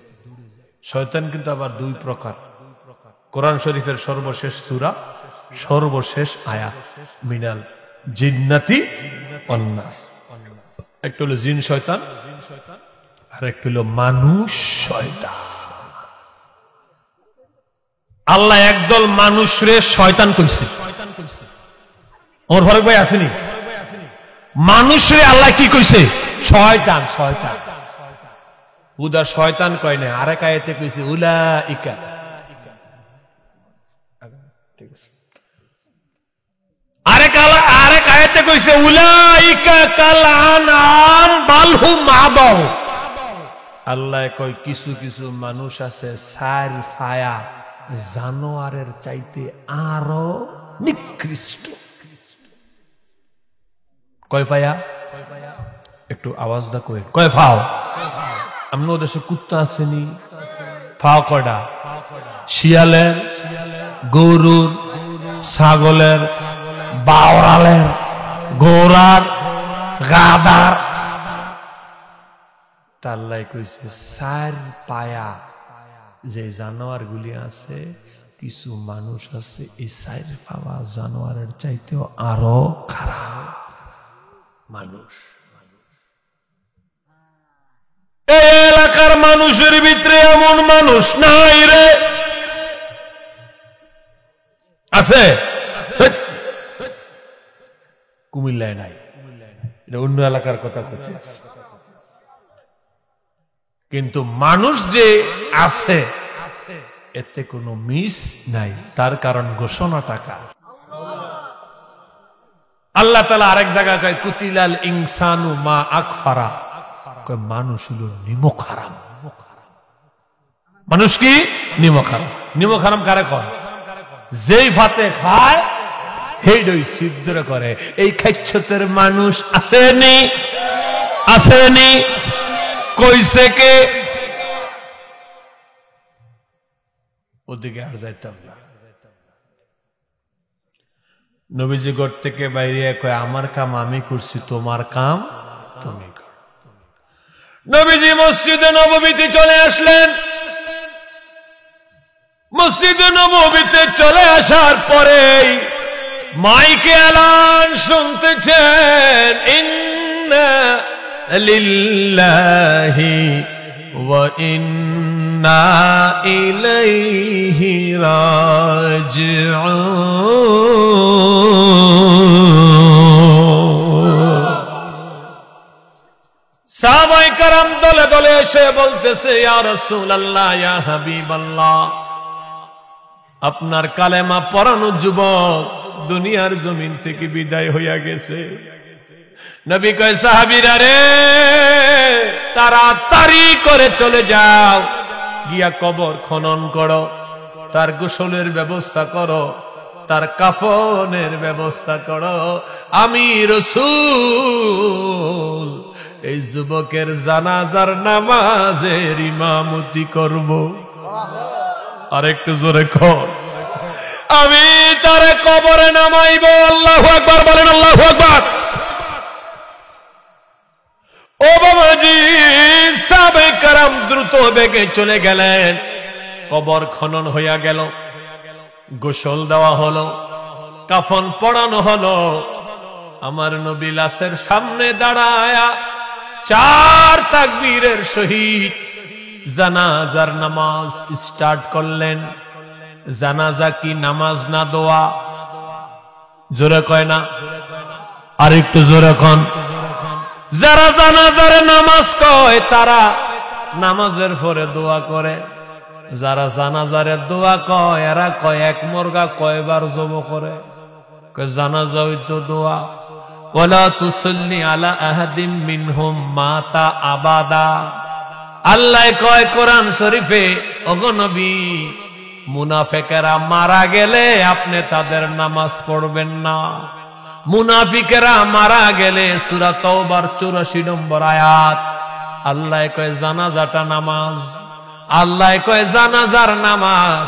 শয়তান কিন্তু আবার দুই প্রকার। কোরআন শরীফের সর্বশেষ সূরা, সর্বশেষ আয়াত, মিনাল জিন্নাতি ওয়ান নাস। একটা হলো জিন শয়তান, আর একটা হলো মানুষ শয়তান। আল্লাহ একদল মানুষরে শয়তান কইছে। ওর ফারুক ভাই আসেনি? মানুষরে আল্লাহ কি কইছে? শয়তান। শয়তান উদা শয়তান কয় না, আরেক আয়াতে কইছে উলাইকা। ঠিক আছে, আরেক আয়াতে কইছে উলাইকা কাল আনআম বাল হুম আদাল। আল্লাহ কয় কিছু কিছু মানুষ আছে সার ফায়া জানোয়ারের চাইতে আরো নিকৃষ্ট। কয় ফায়া? একটু আওয়াজ দা কই, কয় ফাও? আমরা দেশে কুত্তা আসেনি, ফাও কয়টা? শিয়ালের, গরুর, ছাগলের, বাওরালের, ঘোড়ার, গাদার। তাল্লাই কইছে চার পায়া যে জানোয়ার গুলি আছে, কিছু মানুষ আছে এই চার পাওয়া জানোয়ারের চাইতেও আরো খারাপ মানুষ। এই এলাকার মানুষের ভিতরে এমন মানুষ নাই রে, আছে? কুমিল্লায় নাই, এটা অন্য এলাকার কথা বলছি। কিন্তু মানুষ যে আছে এতে কোনো মিস নাই, তার কারণ ঘোষণা টাকা। আল্লাহ তাআলা আরেক জায়গায় কয় কুতিলাল ইনসানু মা আকফারা, কয় মানুষ হলো নিমক হারাম। মানুষ কি নিমক হারাম? নিমক হারাম কারে কয়? যেই ভাতে খায় হেডই সিদ্ধ করে। এই খাইচ্ছতের মানুষ আসেনি? আসেনি? কইছে কে? ওদিকে আর যাইতাম না। নবীজি ঘর থেকে বাইরে কয় আমার কাম আমি করছি, তোমার কাম তুমি কর। নবীজি মসজিদে নববীতে চলে আসলেন। মসজিদে নববীতে চলে আসার পরে মাইকে এলান শুনতেছেন, ইন্না লিল্লাহি ওয়া ইন্না ইলাইহি রাজিউন। সাহাবায়ে কেরাম দলে দলে এসে বলতেছে, ইয়া রাসূলুল্লাহ, ইয়া হাবিবাল্লাহ, আপনার কালেমা পড়ানো যুবক দুনিয়ার জমিন থেকে বিদায় হইয়া গেছে। নবী কয়, সাহাবীরা রে, তাড়াতাড়ি করে চলে যাও, গিয়া কবর খনন করো। তার গোসলের ব্যবস্থা করো, তার কাফনের ব্যবস্থা করো। আমি রাসূল এই যুবকের জানাজার নামাজের ইমামতি করব। আরেকটু জোরে কর, আমি তারে কবরে নামাইব। আল্লাহু আকবার বলেন, আল্লাহু আকবার। ও বাবাজি, সাহাবায়ে কেরাম দ্রুত বেগে চলে গেলেন। কবর খনন হইয়া গেল, গোসল দেওয়া হলো, কাফন পরানো হলো। আমার নবী লাশের সামনে দাঁড়ায়া 4 তাকবীরের সহিত জানাজার নামাজ স্টার্ট করলেন। জানাজা কি নামাজ না দোয়া? জোরে কয় না, আর একটু জোরে কন। যারা জানাজার নামাজ কয় তারা নামাজের পরে দোয়া করে, যারা জানাজারে দোয়া কয় এরা কয় এক মুরগা কয়বার জব করে। জানাজা হইতো দোয়া, ওয়ালা তুসাল্লি আলা আহাদিম মিনহুম মাতা আবাদা। আল্লাহ কয় কোরআন শরীফে, ওগো নবী, মুনাফিকেরা মারা গেলে আপনি তাদের নামাজ পড়বেন না। মুনাফিকেরা মারা গেলে সূরা তাওবার 84 নম্বর আয়াত, আল্লাহ কয় জানাজাটা নামাজ। আল্লাহ কয় জানাজার নামাজ।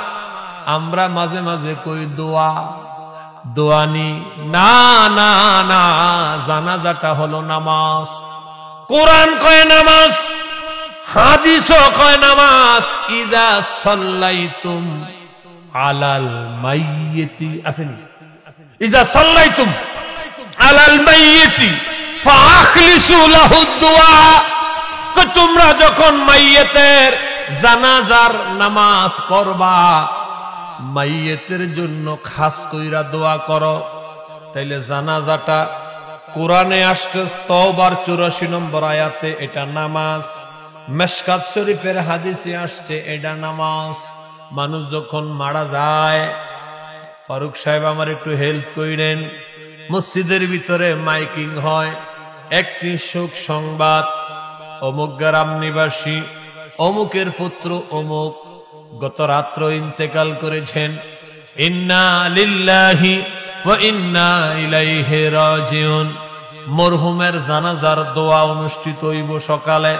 আমরা মাঝে মাঝে কই দোয়া, দোয়ানি না না না, জানাজাটা হলো নামাজ। কোরআন কয় নামাজ, হাদিসও কয় নামাজ। ইযা সাল্লাইতুম আলাল মাইয়িতি, আসেনি? ইযা সাল্লাইতুম আলাল মাইয়িতি ফাখলিসু লাহু দুআ। তোমরা যখন মাইয়িতের জানাজার নামাজ পড়বা, মাইয়িতের জন্য খাস কইরা দোয়া করো। তাইলে জানাজাটা কোরআনে আসছে তাওবার 84 নম্বর আয়াতে, এটা নামাজ। মিশকাত শরীফের হাদিসে আসছে এটা নামাজ। মানুষ যখন মারা যায়, ফারুক সাহেব আমার একটু হেল্প কইরেন, মসজিদের ভিতরে মাইকিং হয়, একটি শোক সংবাদ, অমুক গ্রাম নিবাসী অমুকের পুত্র অমুক গত রাত্র ইন্তেকাল করেছেন, ইন্না লিল্লাহি ওয়া ইন্না ইলাইহি রাজিউন। মরহুমের জানাজার দোয়া অনুষ্ঠিত হইব সকালে।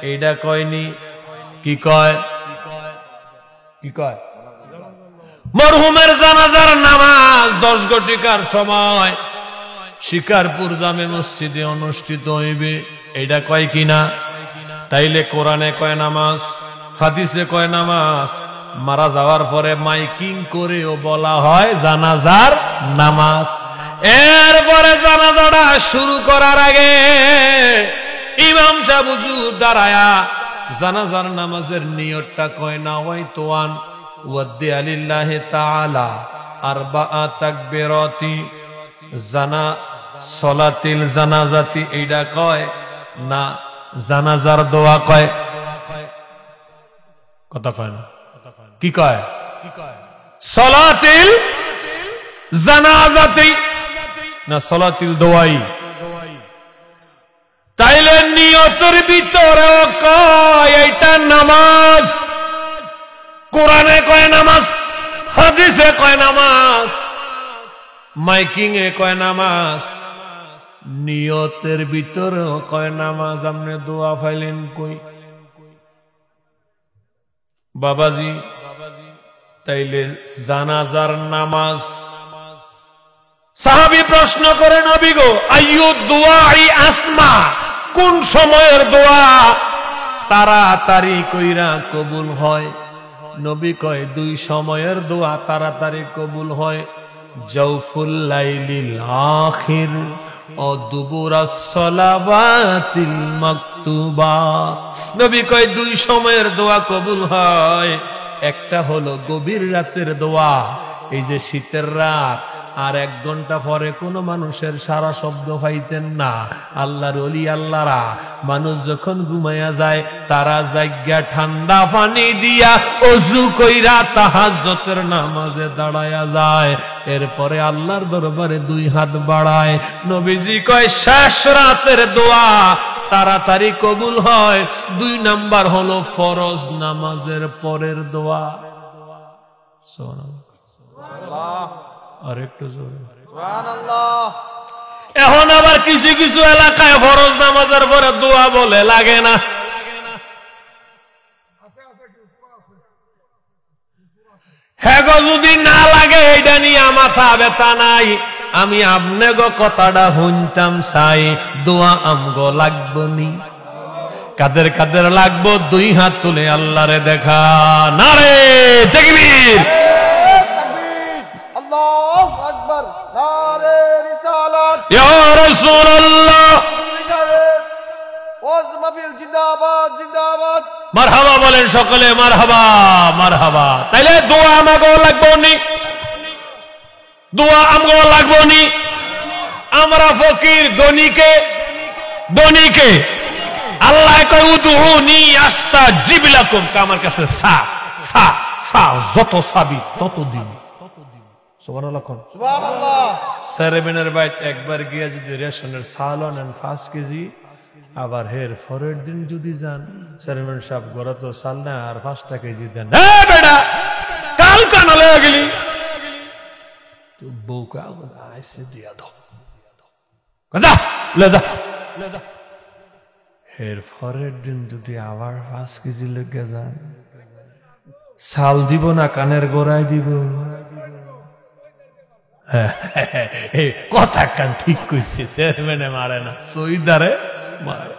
এইটা কয়নি, কি কয়? কি কয়? মরহুমের জানাজার নামাজ 10 ঘটিকার সময় শিকারপুর জামে মসজিদে অনুষ্ঠিত হইবে। এইটা কয় কিনা? তাইলে কোরআনে কয় নামাজ, হাদিসে কয় নামাজ, মারা যাওয়ার পরে মাইকিং করেও বলা হয় জানাজার নামাজ। এরপরে জানাজাটা শুরু করার আগে ইমাম সাহেব হুজুর দাঁড়ায়া জানাজার নামাজের নিয়তটা কয়, নাওয়াইতু আন ওয়াদ্দিআ লিল্লাহি তাআলা আরবাআ তাকবীরাতি জানা সলাতিল জানাজাতি। এইটা কয় না জানাজার দোয়া কয়? কথা কয় না, কি কয়? সলাতিল জানাজাতি না সলাতিল দোয়াই? তাইলে নিয়তের ভিতরেও কয় এইটা নামাজ। কোরআনে কয় নামাজ, হাদিসে কয় নামাজ, মাইকিং এ কয় নামাজ, নিয়তের ভিতরেও কয় নামাজ। আপনি দোয়া ফাইলেন কই? বাবাজি, তাইলে জানাজার নামাজ। সাহাবী প্রশ্ন করে, নবী গো, আইয়ু দুআই আসমা, কোন সময়ের দোয়া তাড়াতাড়ি কইরা কবুল হয়? নবী কয় 2 সময়ের দোয়া তাড়াতাড়ি কবুল হয়, জাওফুল লাইলিল আখির ও দুবুরাস সালাওয়াতিল মাকতুবা। নবী কয় 2 সময়ের দোয়া কবুল হয়। একটা হলো গভীর রাতের দোয়া, এই যে শীতের রাত, আর 1 ঘন্টা পরে কোন মানুষের সারা শব্দ পাইতেন না। আল্লাহর ওলি আল্লাহরা মানুষ যখন ঘুমাইয়া যায়, তারা জায়গা ঠান্ডা পানি দিয়া ওযু কইরা তাহাজ্জুদের নামাজে দাঁড়ায়া যায়। এরপরে আল্লাহর দরবারে 2 হাত বাড়ায়। নবীজি কয় শেষ রাতের দোয়া তাড়াতাড়ি কবুল হয়। 2 নাম্বার হলো ফরজ নামাজের পরের দোয়া। সুবহানাল্লাহ। আর একটু জোরে। সুবহানাল্লাহ। এখন আবার কিছু কিছু এলাকায় ফরজ নামাজের পরে দোয়া বলে লাগে না। হ্যাঁ গো, যদি না লাগে এটা নিয়ে মাথা ব্যথা নাই। আমি আপনে গো কথাটা শুনতাম চাই, দোয়া আমগো লাগবো নি? কাদের কাদের লাগবো? দুই হাত তুলে আল্লাহরে দেখা। নারে তাকবীর, আল্লাহু আকবার, নারে রিসালাত, ইয়া রাসূলুল্লাহ, ওয়াজ মাহফিল জিন্দাবাদ জিন্দাবাদ। মারহাবা বলেন সকলে, মারহাবা মারহাবা। তাইলে দোয়া আমাগো লাগবো নি? দোয়া আমগো লাগবো নি? আমরা ফকির, ধনীকে আল্লাহ কয় উদউনি আস্তাজিব লাকুম, আমার কাছে সা সা সা, যত সাবি তত দিন। সুবহানাল্লাহ। সুবহানাল্লাহ। সেরেবেনের বাইট একবার গিয়া যদি রেশনের চাল আনেন 5 কেজি, আবার হের পরের দিন যদি যান, সেরেবেন সাহেব ঘরে তো চাল না, আর 5টা কেজি দেন। বেটা কাল কানা লয়ে গেলি, তো বউকে আইসে দিয়া দাও, যা লে যা। এর পরের দিন যদি আবার 5 কেজি লেগে যান, চাল দিব না কানের গোড়ায় দিব? কথা কান ঠিক কইছে, চেয়ারম্যানে মারে না, সইদারে মারে।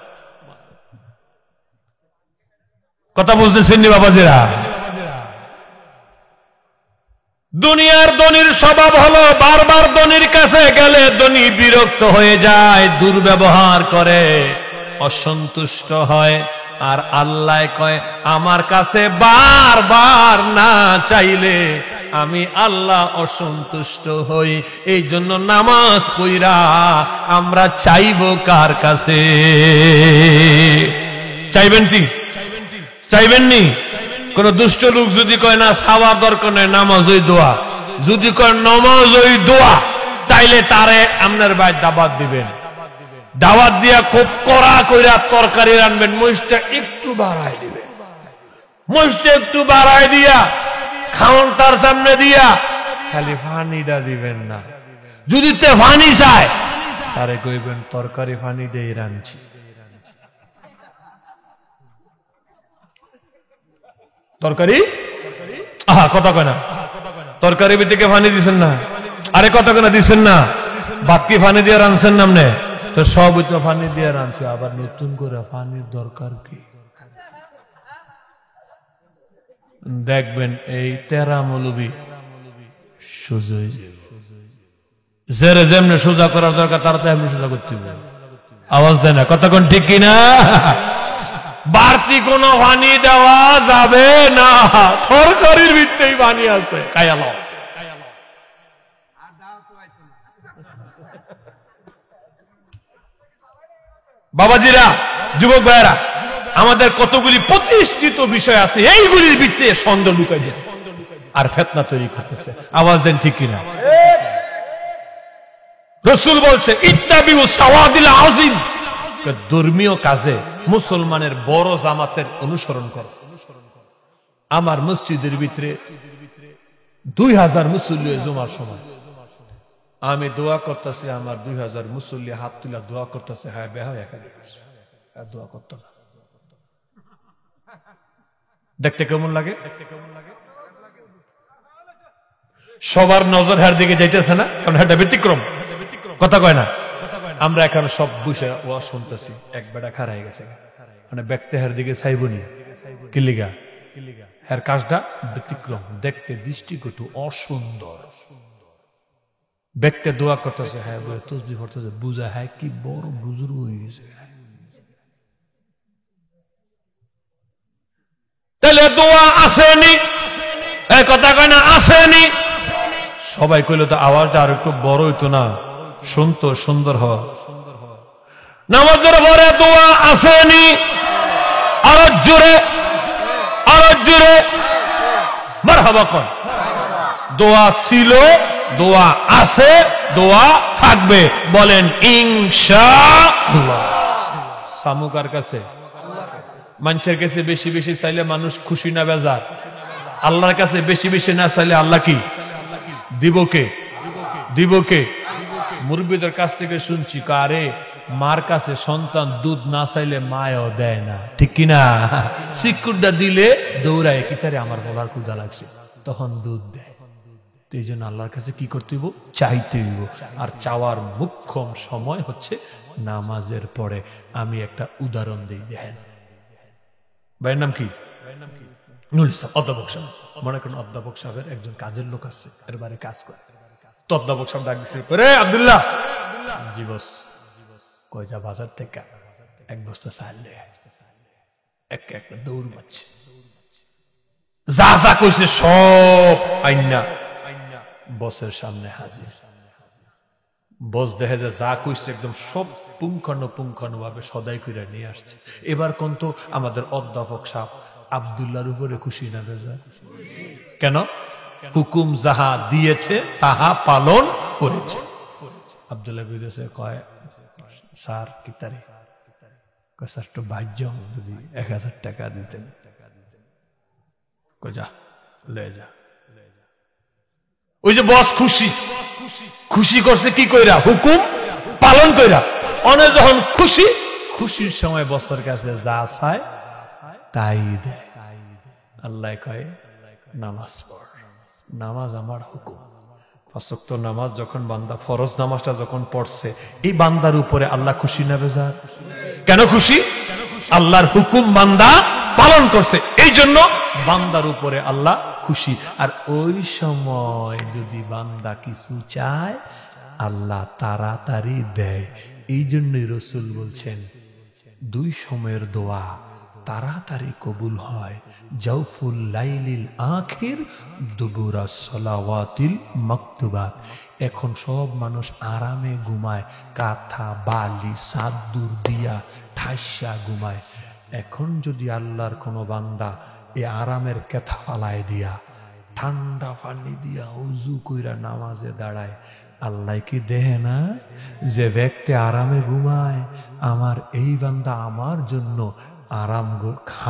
কথা বুঝতেছেন নি বাবাজিরা? দুনিয়ার ধনীর স্বভাব হলো বারবার ধনীর কাছে গেলে ধনী বিরক্ত হয়ে যায়, দুর্ব্যবহার করে, অসন্তুষ্ট হয়। আর আল্লাহ কয় আমার কাছে বারবার না চাইলে আমি আল্লাহ অসন্তুষ্ট হই। এই জন্য নামাজ পড়া আমরা চাইব কার কাছে? চাইবেন কি? চাইবেন নি? কোন দুষ্ট লোক যদি কয় না সাওয়ার দরকার নেই, নামাজ ওই দোয়া, যদি কয় নামাজ ওই দোয়া, তাইলে তারে আপনার ভাই দাওয়াত দিবেন। দাওয়াত দিয়া খুব কড়া কইরা তরকারি রানবেন, মরিচটা একটু বাড়াই দিবেন, মরিচটা একটু বাড়াই দিয়া খাওন তার সামনে দিয়া, খালি পানিটা দিবেন না। যদি তে পানি চায় তারে কইবেন তরকারি পানি দিয়ে রানছি। তরকারি কথা কয় না, তরকারি ভিতরে পানি দিচ্ছেন না, আরে কথা কেনা দিচ্ছেন না, ভাত কি পানি দিয়ে রানছেন নামনে? তো সব তো পানি দিয়ে রানছে, আবার নতুন করে পানির দরকার কি? দেখবেন এই তেরা মৌলবি সোজা জেরে যেমনি সোজা করার দরকার তারা তো এমনি সোজা করতে হবে। আওয়াজ দেয় না, কতক্ষণ ঠিক কিনা? বাড়তি কোনো পানি দেওয়া যাবে না, তরকারির ভিতরেই পানি আছে, খায়ালো। বাবাজিরা, যুবক ভাইয়েরা, আমাদের কতগুলি প্রতিষ্ঠিত বিষয় আছে, এইগুলির ভিতরে সন্দেহ লুকাই দিয়েছে আর ফিতনা তৈরি করতেছে। আওয়াজ দেন ঠিক কিনা? রাসূল বলছে ইত্তাবিউ সাওয়াদিল আযীম, ধর্মীয় কাজে মুসলমানের বড় জামাতের অনুসরণ করো। আমার মসজিদের ভিতরে 2000 মুসল্লি জুমার সময় আমি দোয়া করতেছি, আমার 2000 মুসল্লি হাত তুলে দোয়া করতেছে, হ্যাঁ বেহায় এখানে দোয়া করত না। দেখতে কেমন লাগে? সবার নজর হার দিকে যাইতেছে না, কারণ এটা ব্যতিক্রম। কথা কয় না, আমরা এখন সব বুঝে ওয়া শুনতেছি, এক বেটা খারাই গেছে, মানে ব্যক্তি হার দিকে চাইবনি কিলিগা, হার কাজটা ব্যতিক্রম, দেখতে দৃষ্টিকটু, অসুন্দর। ব্যক্তি দোয়া করতেছে, হ্যাঁ তসবিহ পড়তেছে, বুঝা হ্যাঁ কি বড় বুজুর্গ হয়ে গেছে। তাহলে দোয়া আসেনি, কথা কয় না আসেনি। সবাই কইলে তো আওয়াজটা আর একটু বড় হইতো না, শুনতো, সুন্দর হওয়া। নামাজের পরে দোয়া আসেনি, আরো জোরে মারহাবা কর। দোয়া ছিল, দোয়া আছে, দোয়া থাকবে, বলেন ইনশাআল্লাহ। সামুকার কাছে, মানুষের কাছে বেশি বেশি চাইলে মানুষ খুশি না বেজার? আল্লাহর কাছে বেশি বেশি না চাইলে আল্লাহ কি দিব কে মুরব্বীদের কাছ থেকে শুনছি, কারে মার কাছে সন্তান দুধ না চাইলে মায়ও দেয় না, ঠিক কিনা? সিকুরটা দিলে দৌড়ায়, কি তারে আমার বলার ক্ষুধা লাগছে, তখন দুধ দেয়। এই জন্য আল্লাহর কাছে কি করতে হইব? চাইতে হইব। আর চাওয়ার মুখ্যম সময় হচ্ছে নামাজের পরে। আমি একটা উদাহরণ দিই, দেখেন। ভাইয়ের নাম কি? নুল ইসলাম, অধ্যাপক সাহেব। মনে করেন অধ্যাপক সাহেবের একজন কাজের লোক আছে, এর বাইরে কাজ করে। তো অধ্যাপক সাহেব ডাক দিচ্ছে, রে আব্দুল্লাহ। জি বস। কই যা বাজার থেকে এক বস্তা চাল লে, একটা দৌড় মারছে, যা যা কইছে সব আইনা বসের সামনে হাজির। বস দেখে যে যা কইছে একদম সব পুঙ্খানু ভাবে সদাই করে নিয়ে আসছে। এবার কোন তো আমাদের অধ্যাপক সাহেব আব্দুল্লাহর উপরে খুশি না বেজা? কেন? হুকুম যাহা দিয়েছে তাহা পালন করেছে। আব্দুল্লাহ বিদেশে কয়, স্যার কি তারি? স্যার একটু ভাজ্য যদি 1000 টাকা দিতেন। যা লে যা। ওই যে বস খুশি করছে কি কইরা? হুকুম পালন কইরা। অনেক যখন খুশির সময় বসের কাছে যা চায় তাই দেয়। আল্লাহ কয় নামাজ পড়, নামাজ আমার হুকুম। 5 ওয়াক্ত নামাজ যখন বান্দা ফরজ নামাজটা যখন পড়ছে, এই বান্দার উপরে আল্লাহ খুশি না বেজার? কেন খুশি? আল্লাহর হুকুম বান্দা পালন করছে, এই জন্য বান্দার উপরে আল্লাহ খুশি। আর ওই সময় যদি বান্দা কিছু চায়, আল্লাহ তাড়াতাড়ি দেয়। এই জন্যই রাসূল বলছেন, 2 সময়ের দোয়া তাড়াতাড়ি কবুল হয়। জাওফুল লাইলিল আখির দুবুরা সালাওয়াতিল মাকতুবাত। এখন সব মানুষ আরামে ঘুমায়, কাঁথা বালি চাদর দিয়া ঠাইসা ঘুমায়। এখন যদি আল্লাহর কোন বান্দা এই আরামের কেথা ফালায় দিয়া ঠান্ডা পানি দিয়া উজু কইরা নামাজে দাঁড়ায়, আল্লাহ কি দেহে না যে ব্যক্তি আরামে ঘুমায়, আমার এই বান্দা আমার জন্য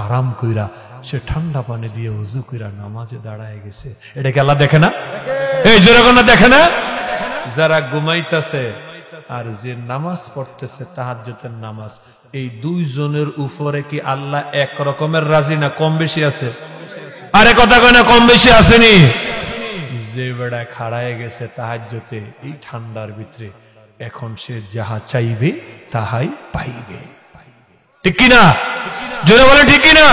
আরাম কইরা সে ঠান্ডা পানি দিয়ে উজু কইরা নামাজে দাঁড়ায় গেছে। এটা কি আল্লাহ দেখে না? এই জোরে কোন দেখে না? যারা ঘুমাইতেছে আর যে নামাজ পড়তেছে তাহাজ্জুদের নামাজ, এই 2 জনের উপরে কি আল্লাহ এক রকমের রাজি না কম বেশি আছে? আরে কথা কয় না, কম বেশি আসেনি? যে বেড়া খাড়ায় গেছে তাহাজ্জুদে এই ঠান্ডার ভিতরে, এখন সে যাহা চাইবে তাহাই পাইবে, ঠিক কিনা? জোরে বলে ঠিক কিনা?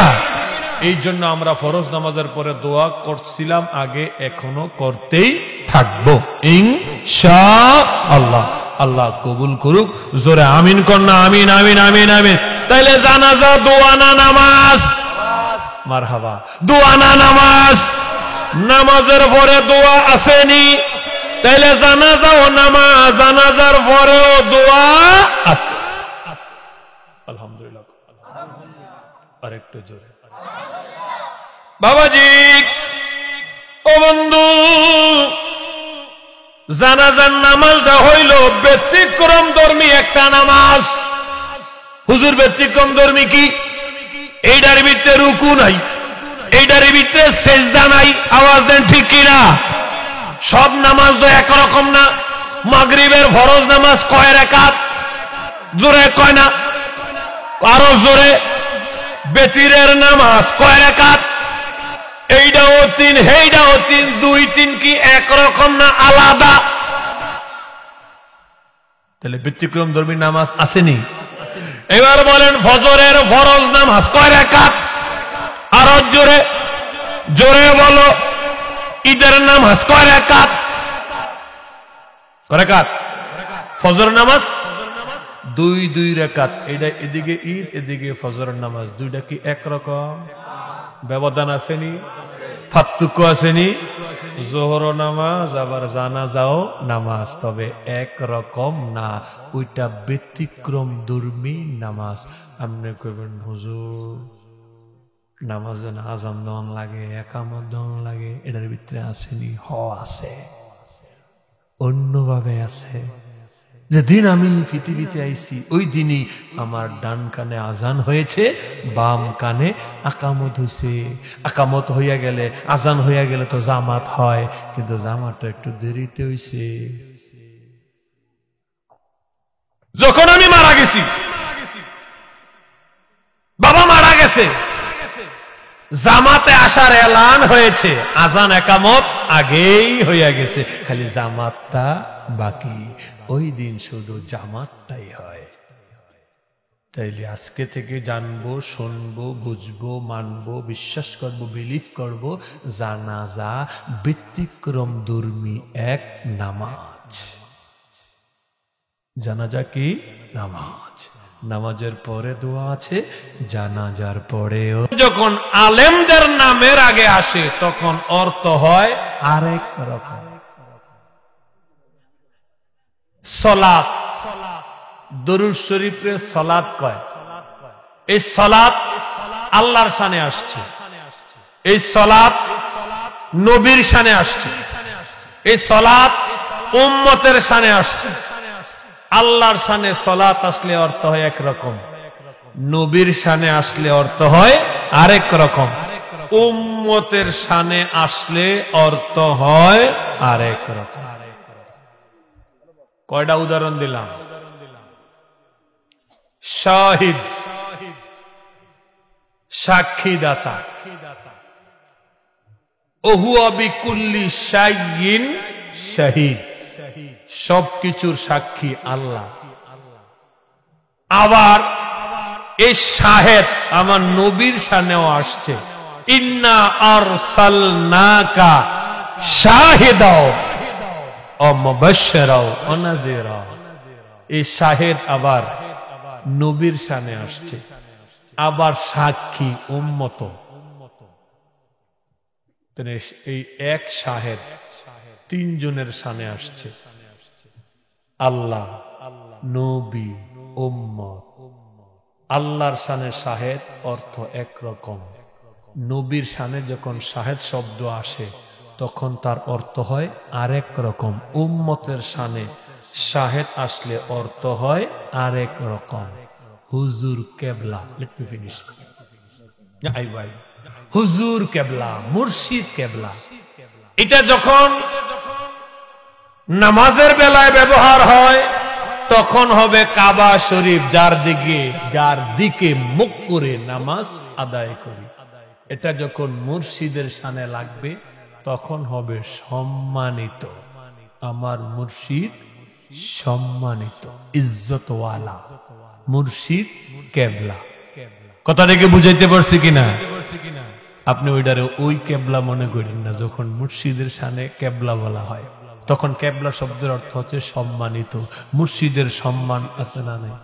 এই জন্য আমরা ফরজ নামাজের পরে দোয়া করছিলাম আগে, এখনো করতেই থাকবো ইনশাআল্লাহ। আল্লাহ কবুল করুক। জোরে আমিন কর না, আমিন আমিন আমিন আমিন। তাইলে জানাজা দোয়া না নামাজ? মারহাবা। দোয়া না নামাজ? নামাজের পরে দোয়া আসেনি, তাইলে জানাজাও নামাজ, জানাজার পরেও দোয়া আছে। আলহামদুলিল্লাহ। আরেকটু জোরে বাবাজি। ও বন্ধু, জানাজার নামাজটা হইল ব্যতিক্রম ধর্মী একটা নামাজ। হুজুর ব্যতিক্রম ধর্মী কি? এইটার ভিতরে রুকু নাই, এইটার ভিতরে সেজদা নাই। আওয়াজ দেন ঠিক কিনা? সব নামাজ তো একরকম না। মাগরিবের ফরজ নামাজ কয় রাকাত? জোরে কয় না, আরো জোরে। বেতিরের নামাজ কয় রাকাত? এইটাও 3, হেইটাও 3, 2, 3 কি একরকম না আলাদা? তাহলে ব্যতিক্রম ধর্মী নামাজ আসেনি? এবার বলেন ফজরের ফরজ নামাজ কয় রাকাত? আরো জোরে জোরে বলো। ঈদের নামাজ কয় রাকাত? কয় রাকাত? ফজর নামাজ 2 রাকাত। এটা এদিকে ঈদ, এদিকে ফজরের নামাজ, দুইটা কি একরকম? ব্যবধান আসেনি? পার্থক্য আসেনি? জোহর নামাজ আবার জানাজাও নামাজ, তবে একরকম না। ওইটা ব্যতিক্রম ধর্মী নামাজ। আপনি কইবেন হুজুর নামাজে না আযান দেওয়ান লাগে, একামত দেওয়ান লাগে, এটার ভিতরে আসেনি? আছে, অন্যভাবে আছে। যেদিন আমি পৃথিবীতে আইছি ওই দিনই আমার ডান কানে আজান হয়েছে, বাম কানে আকামত হয়েছে। আকামত হইয়া গেলে, আজান হইয়া গেলে তো জামাত হয়, কিন্তু জামাতটা একটু দেরিতে হইছে। যখন আমি মারা গেছি, বাবা মারা গেছে, জামাতে আসার এলান হয়েছে, আজান একামত আগেই হইয়া গেছে, খালি জামাতটা বাকি। ওই দিন শুধু জামাতটাই হয়। তাইলে আজকে থেকে জানবো, শুনবো, বুঝবো, মানবো, বিশ্বাস করবো, বিলিভ করবো, জানাজা ব্যতিক্রম দুর্মি এক নামাজ। জানাজা কি? নামাজ। নামাজের পরে দোয়া আছে, জানাজার পরেও যখন আলেমদের নামের আগে আসে তখন অর্থ হয় আরেক রকম। সলাত, দরুদ শরীফে সলাত কয়। এই সলাত আল্লাহর শানে আসছে, এই সলাত নবীর শানে আসছে, এই সলাত উম্মতের শানে আসছে। আল্লাহর শানে সলাত আসলে অর্থ হয় একরকম, নবীর শানে আসলে অর্থ হয় আরেক রকম, উম্মতের শানে আসলে অর্থ হয় আরেক রকম। কয়টা উদাহরণ দিলাম? শাহিদ, সাক্ষীদাতা, ওহুয়া বিকুল্লি শাইইন শাহিদ, সবকিছুর সাক্ষী আল্লাহ। আবার এই শাহেদ আমার নবীর শানেও আসছে, ইন্না আরসালনাকা শাহিদাও ওয়া মুবাশশিরাও ওয়া নাযীরা। এই শাহেদ আবার নবীর শানে আসছে, আবার সাক্ষী উম্মত। এই এক শাহেদ তিনজনের শানে আসছে, আল্লাহ, নবী, উম্মত। আল্লাহর শানে শাহেদ অর্থ একরকম, নবীর শানে যখন শাহেদ শব্দ আসে তখন তার অর্থ হয় আরেক রকম, উম্মতের শানে শাহেদ আসলে অর্থ হয় আরেক রকম। হুজুর কেবলা, লেট মি ফিনিশ। হুজুর কেবলা, মুর্শিদ কেবলা, এটা যখন নামাজের বেলায় ব্যবহার হয় তখন হবে কাবা শরীফ, যার দিকে মুখ করে নামাজ আদায় করি। এটা যখন মুর্শিদের শানে লাগবে তখন হবে সম্মানিত, আমার মুর্শিদ সম্মানিত, ইজ্জতওয়ালা মুর্শিদ কেবলা। কথাটাকে বুঝাইতে পারছি কিনা? আপনি ওইটারে ওই কেবলা মনে করেন না। যখন মুর্শিদের শানে কেবলা বলা হয় তখন কেবলা শব্দের অর্থ হচ্ছে সম্মানিত। মুর্শিদের সম্মান আছে না নাই?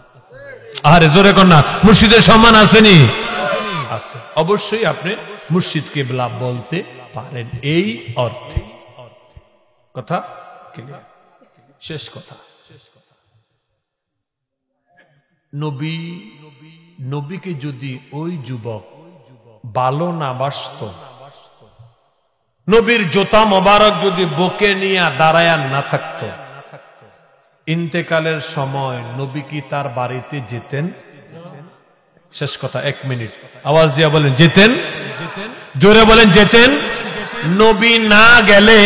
আরে জোরে কর না, মুর্শিদের সম্মান আসেনি? আছে, অবশ্যই আপনি মুর্শিদ কেবলা বলতে পারেন এই অর্থে। কথা ক্লিয়ার? শেষ কথা, নবীকে যদি ওই যুবক ভালো না বাসত, নবীর জোতা মোবারক যদি বুকে নিয়ে দাঁড়ায় না থাকত, ইন্তেকালের সময় নবী কি তার বাড়িতে যেতেন? শেষ কথা, 1 মিনিট আওয়াজ দিয়া বলেন যেতেন, জোরে বলেন যেতেন। নবী না গেলে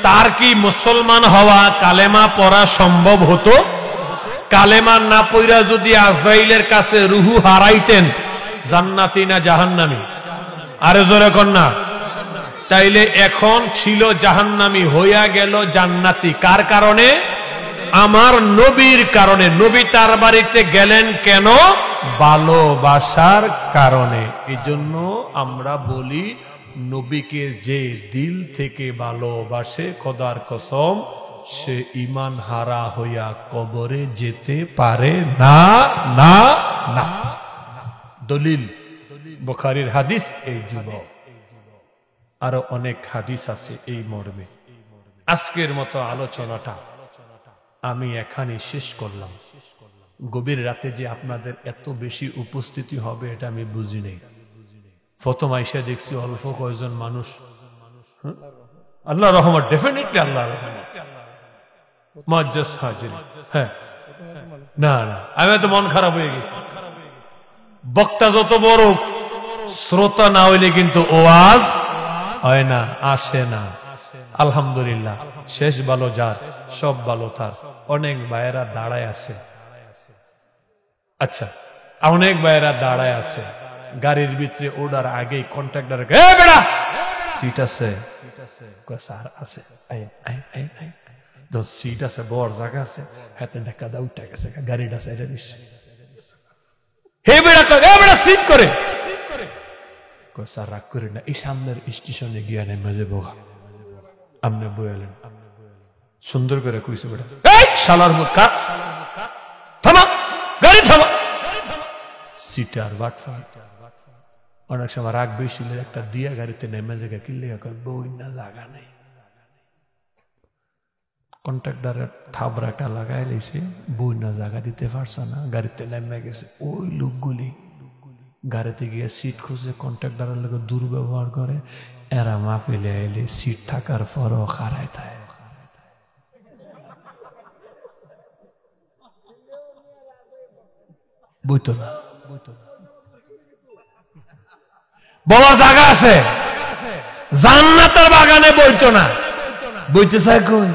তার কি মুসলমান হওয়া, কালেমা পড়া সম্ভব হতো? কালেমা না পড়া যদি আজরাইলের কাছে রুহু হারাইতেন, জান্নাতি না জাহান্নামী? আরে জোরে কর না। তাইলে এখন ছিল জাহান্নামী, হইয়া গেল জান্নাতি। কার কারণে? আমার নবীর কারণে। নবী তার বাড়িতে গেলেন কেন? ভালোবাসার কারণে। এজন্য আমরা বলি নবীকে যে দিল থেকে ভালোবাসে, খোদার কসম সে ঈমান হারা হইয়া কবরে যেতে পারে না, না, না। দলিল বুখারীর হাদিস এই যুবক, আরো অনেক হাদিস আছে এই মর্মে। আজকের মতো আলোচনাটা আমি এখানে শেষ করলাম। গভীর রাতে যে আপনাদের এত বেশি উপস্থিতি হবে এটা আমি বুঝি নাই। প্রথম আইসা দেখছি অল্প কয়েকজন মানুষ। আল্লাহ রহমত, ডেফিনেটলি আল্লাহ রহমত, মুআজ্জাজ হাজির। হ্যাঁ, না না, আমি তো মন খারাপ হয়ে গেছি। বক্তা যত বড়, শ্রোতা না হইলে কিন্তু ওয়াজ হয় না, আসে না। আলহামদুলিল্লাহ, শেষ ভালো যার, সব ভালো তার। অনেক ভাইয়েরা দাঁড়ায় আছে। আচ্ছা, অনেক ভাইয়েরা দাঁড়ায় আছে। গাড়ির ভিতরে ওঠার আগেই কন্ট্রাক্টর, বেড়া সিট আছে? স্যার আছে। সিট আছে, বড় জায়গা আছে, হাতে ঢাকা দা উঠে গেছে, গাড়িটা সাইডে দিস। হে বেড়া, বেড়া সিট করে। স্যার রাগ করে না, এই সামনের স্টেশনে গিয়া নেই মাঝে বোগা। আপনি বলেন সুন্দর করে কইছে বেটা, শালার মুখ কাট, থামা গাড়ি থামা। সিটার বাটফা অনেক সময় রাগ বেশি একটা দিয়া গাড়িতে নেমে জায়গা কিনলে বই না জায়গা নেই। কন্ট্রাক্টরের থাবরাটা লাগাই লেছে, বই না জায়গা দিতে পারছে না, গাড়িতে নেমে গেছে। ওই লোকগুলি গাড়িতে গিয়ে সিট খুঁজে কন্ট্রাক্টরের লোক দুর্ব্যবহার করে। এরা মাহফিলে আইলে সিট থাকার পরও খাড়ায় থাকে। বইতো না, বলার জায়গা আছে, জান্নাতের বাগানে বইতো না। বইতে চাই কই?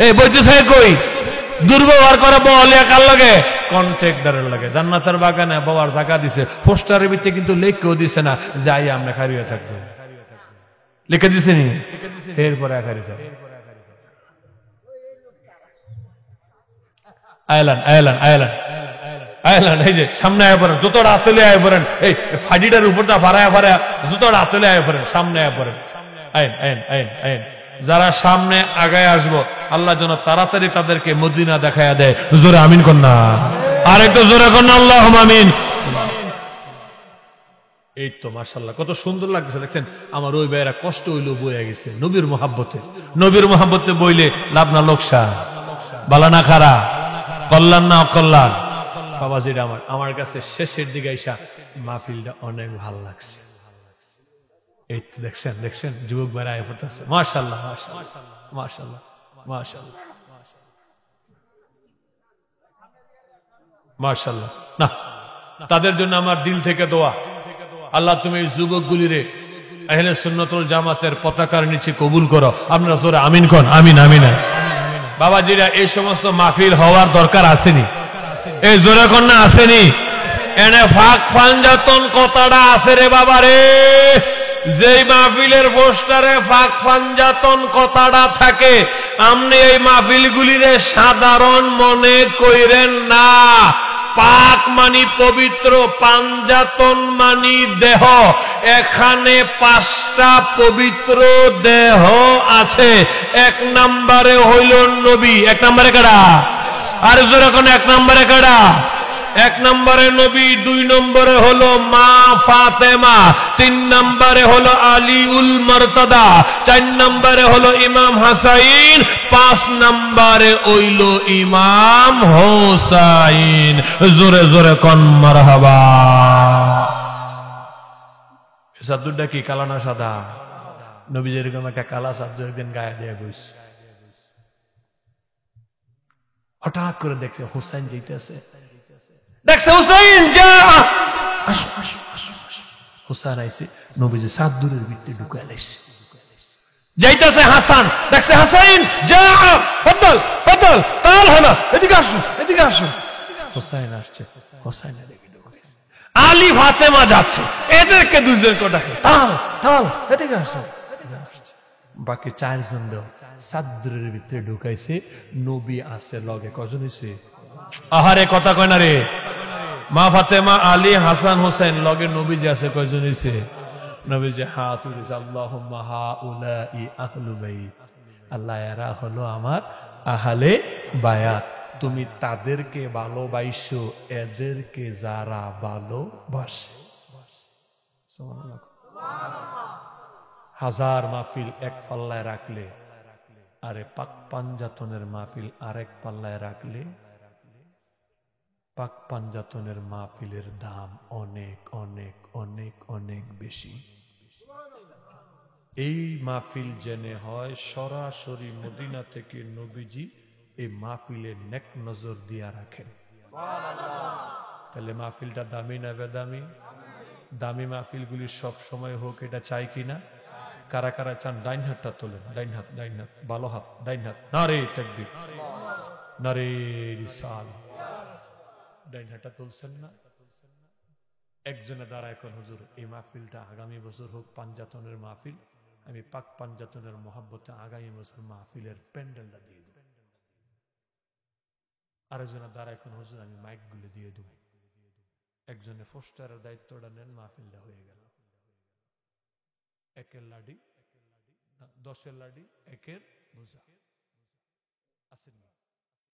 এই বইতে চাই কই? দুর্ব্যবহার করে বলিয়া কার লাগে? কন্ট্রাক্টরের লাগে। জান্নাতের বাগানে বাবার জায়গা দিছে, পোস্টারের ভিতরে কিন্তু লেখকেও দিছে না যাই আমরা খারিয়ে থাকবো, লিখে দিছে নি? এরপরে খারি থাকবো। আয়লান আয়লান আয়লান আয়লান, এই যে সামনে আয় পড়েন, জুতোটা আতলে আয় পড়েন, এই ফাডিটার উপরটা ফাড়ায় ফাড়ায় জুতোটা আতলে আয় পড়েন, সামনে আয় পড়েন। আইন আইন আইন আইন। যারা সামনে আগায় আসবো, আল্লাহ যেন তাড়াতাড়ি তাদেরকে মদিনা দেখায়া দেয়। জোরে আমিন কন্যা, আর একটু জোরে কন্যা আল্লাহুম্মা আমিন। এই তো মাশাআল্লাহ, কত সুন্দর লাগছে দেখছেন। আমার ওই ভাইয়েরা কষ্ট হইলেও বইয়া গেছে নবীর মহাব্বতে। নবীর মহাব্বতে বইলে লাভ না লোকসান, বালা না খারা, কল্যাণ না অকল্যাণ। বাবাজিরা আমার কাছে শেষের দিকে আইসা মাহফিলটা অনেক ভালো লাগছে। এই তো দেখছেন দেখছেন, যুবক ভাইরা আয় পড়তেছে। মাশাআল্লাহ মাশাআল্লাহ মাশাআল্লাহ মাশাআল্লাহ মাশাআল্লাহ। না, তাদের জন্য আমার দিল থেকে দোয়া, আল্লাহ তুমি এই যুবকগুলিরে আহলে সুন্নাতুল জামাতের পতাকার নিচে কবুল করো। আপনারা জোরে আমিন কোন, আমিন আমিন। বাবাজিরা, এই সমস্ত মাহফিল হওয়ার দরকার আসেনি? এই জোরে কোন না আসেনি? এনে ফাঁক ফানজাতন কথাটা আছে রে বাবা রে। যেই মাহফিলের পোস্টারে ফাঁক ফানজাতন কথাটা থাকে, আপনি এই মাহফিলগুলিরে সাধারণ মনে কইরেন না। পাক মানি পবিত্র, পাঞ্জাতন মানি দেহ। এখানে 5টা পবিত্র দেহ আছে। 1 নম্বরে হইল নবী। 1 নম্বরে কারা? আর জোরে কোন 1 নম্বরে কারা? 1 নম্বরে নবী, 2 নম্বরে হলো মা ফাতেমা, 3 নম্বরে হলো আলীউল মারতাদা, 4 নম্বরে হলো ইমাম হাসাইন, 5 নম্বরে হইল ইমাম হোসাইন। জোরে জোরে কোন মারহাবা। সাদুরটা কি কালা না সাদা? নবী যেরকম একটা কালা সাদু একদিন গায়ে দিয়ে গেছে। হঠাৎ করে দেখছে হোসাইন যাইতেছে, দেখছে হুসাইন যা, আসো আসো আসো। হুসাইন আইছে, নবীজি সাদুরের ভিতরে ঢুকায় লাইছে। যাইতেছে হাসান, দেখছে হাসাইন যা, বদল বদল, তাল হলো, এদিকে আসো এদিকে আসো। হুসাইন আসছে, হুসাইন এদিকে ঢুকাইছে। আলী ফাতেমা যাচ্ছে, এদেরকে দুজন কোটাকে তাল তাল, এদিকে আসো। বাকি 4 জন সাদুরের ভিতরে ঢুকাইছে। নবী আছে লগে, কজন হইছে? আহারে কথা কয় না রে। মা ফাতেমা, আলী, হাসান, হোসেন, লগে নবীজি আছে, কয়জন হইছে? নবীজি হাত উঠেছে, আল্লাহুম্মা হাউলাই আহলু বাইত। আল্লাহ, এরা হলো আমার আহলে বায়াত। তুমি তাদেরকে ভালোবাসো, এদেরকে যারা ভালোবাসে। সুবহানাল্লাহ। 1000 মাহফিল এক পাল্লায় রাখলে, আরে পাক পাঞ্জাতনের মাহফিল আরেক পাল্লায় রাখলে, পাক পাঞ্জাতনের মাহফিলের দাম অনেক অনেক অনেক অনেক বেশি। এই মাহফিল জেনে হয় সরাসরি মদিনা থেকে নবীজি এই মাহফিলে নেক নজর দিয়া রাখেন। তাহলে মাহফিলটা দামি না বেদামি? দামি মাহফিলগুলি সব সময় হোক, এটা চাই কিনা? কারা কারা চান? ডাইন হাতটা তোলেন, ডাইন হাত, ডাইন হাত, ভালো হাত, ডাইন হাত। নারে তাকবীর, নারে রিসাল। ডাইন হাতটা তুলছেন না? একজনে দ্বারা এখন হুজুর এই মাহফিলটা আগামী বছর হোক পাঞ্জাতনের মাহফিল, আমি পাক পাঞ্জাতনের মহাব্বতে আগামী বছর মাহফিলের প্যান্ডেলটা দিয়ে দেব। আরেকজনের দ্বারা এখন হুজুর আমি মাইক গুলো দিয়ে দেব। একজনে পোস্টারের দায়িত্বটা নেন, মাহফিলটা হয়ে গেল। একের লাডি, 10-এর লাডি, একের বোঝা। আসেন।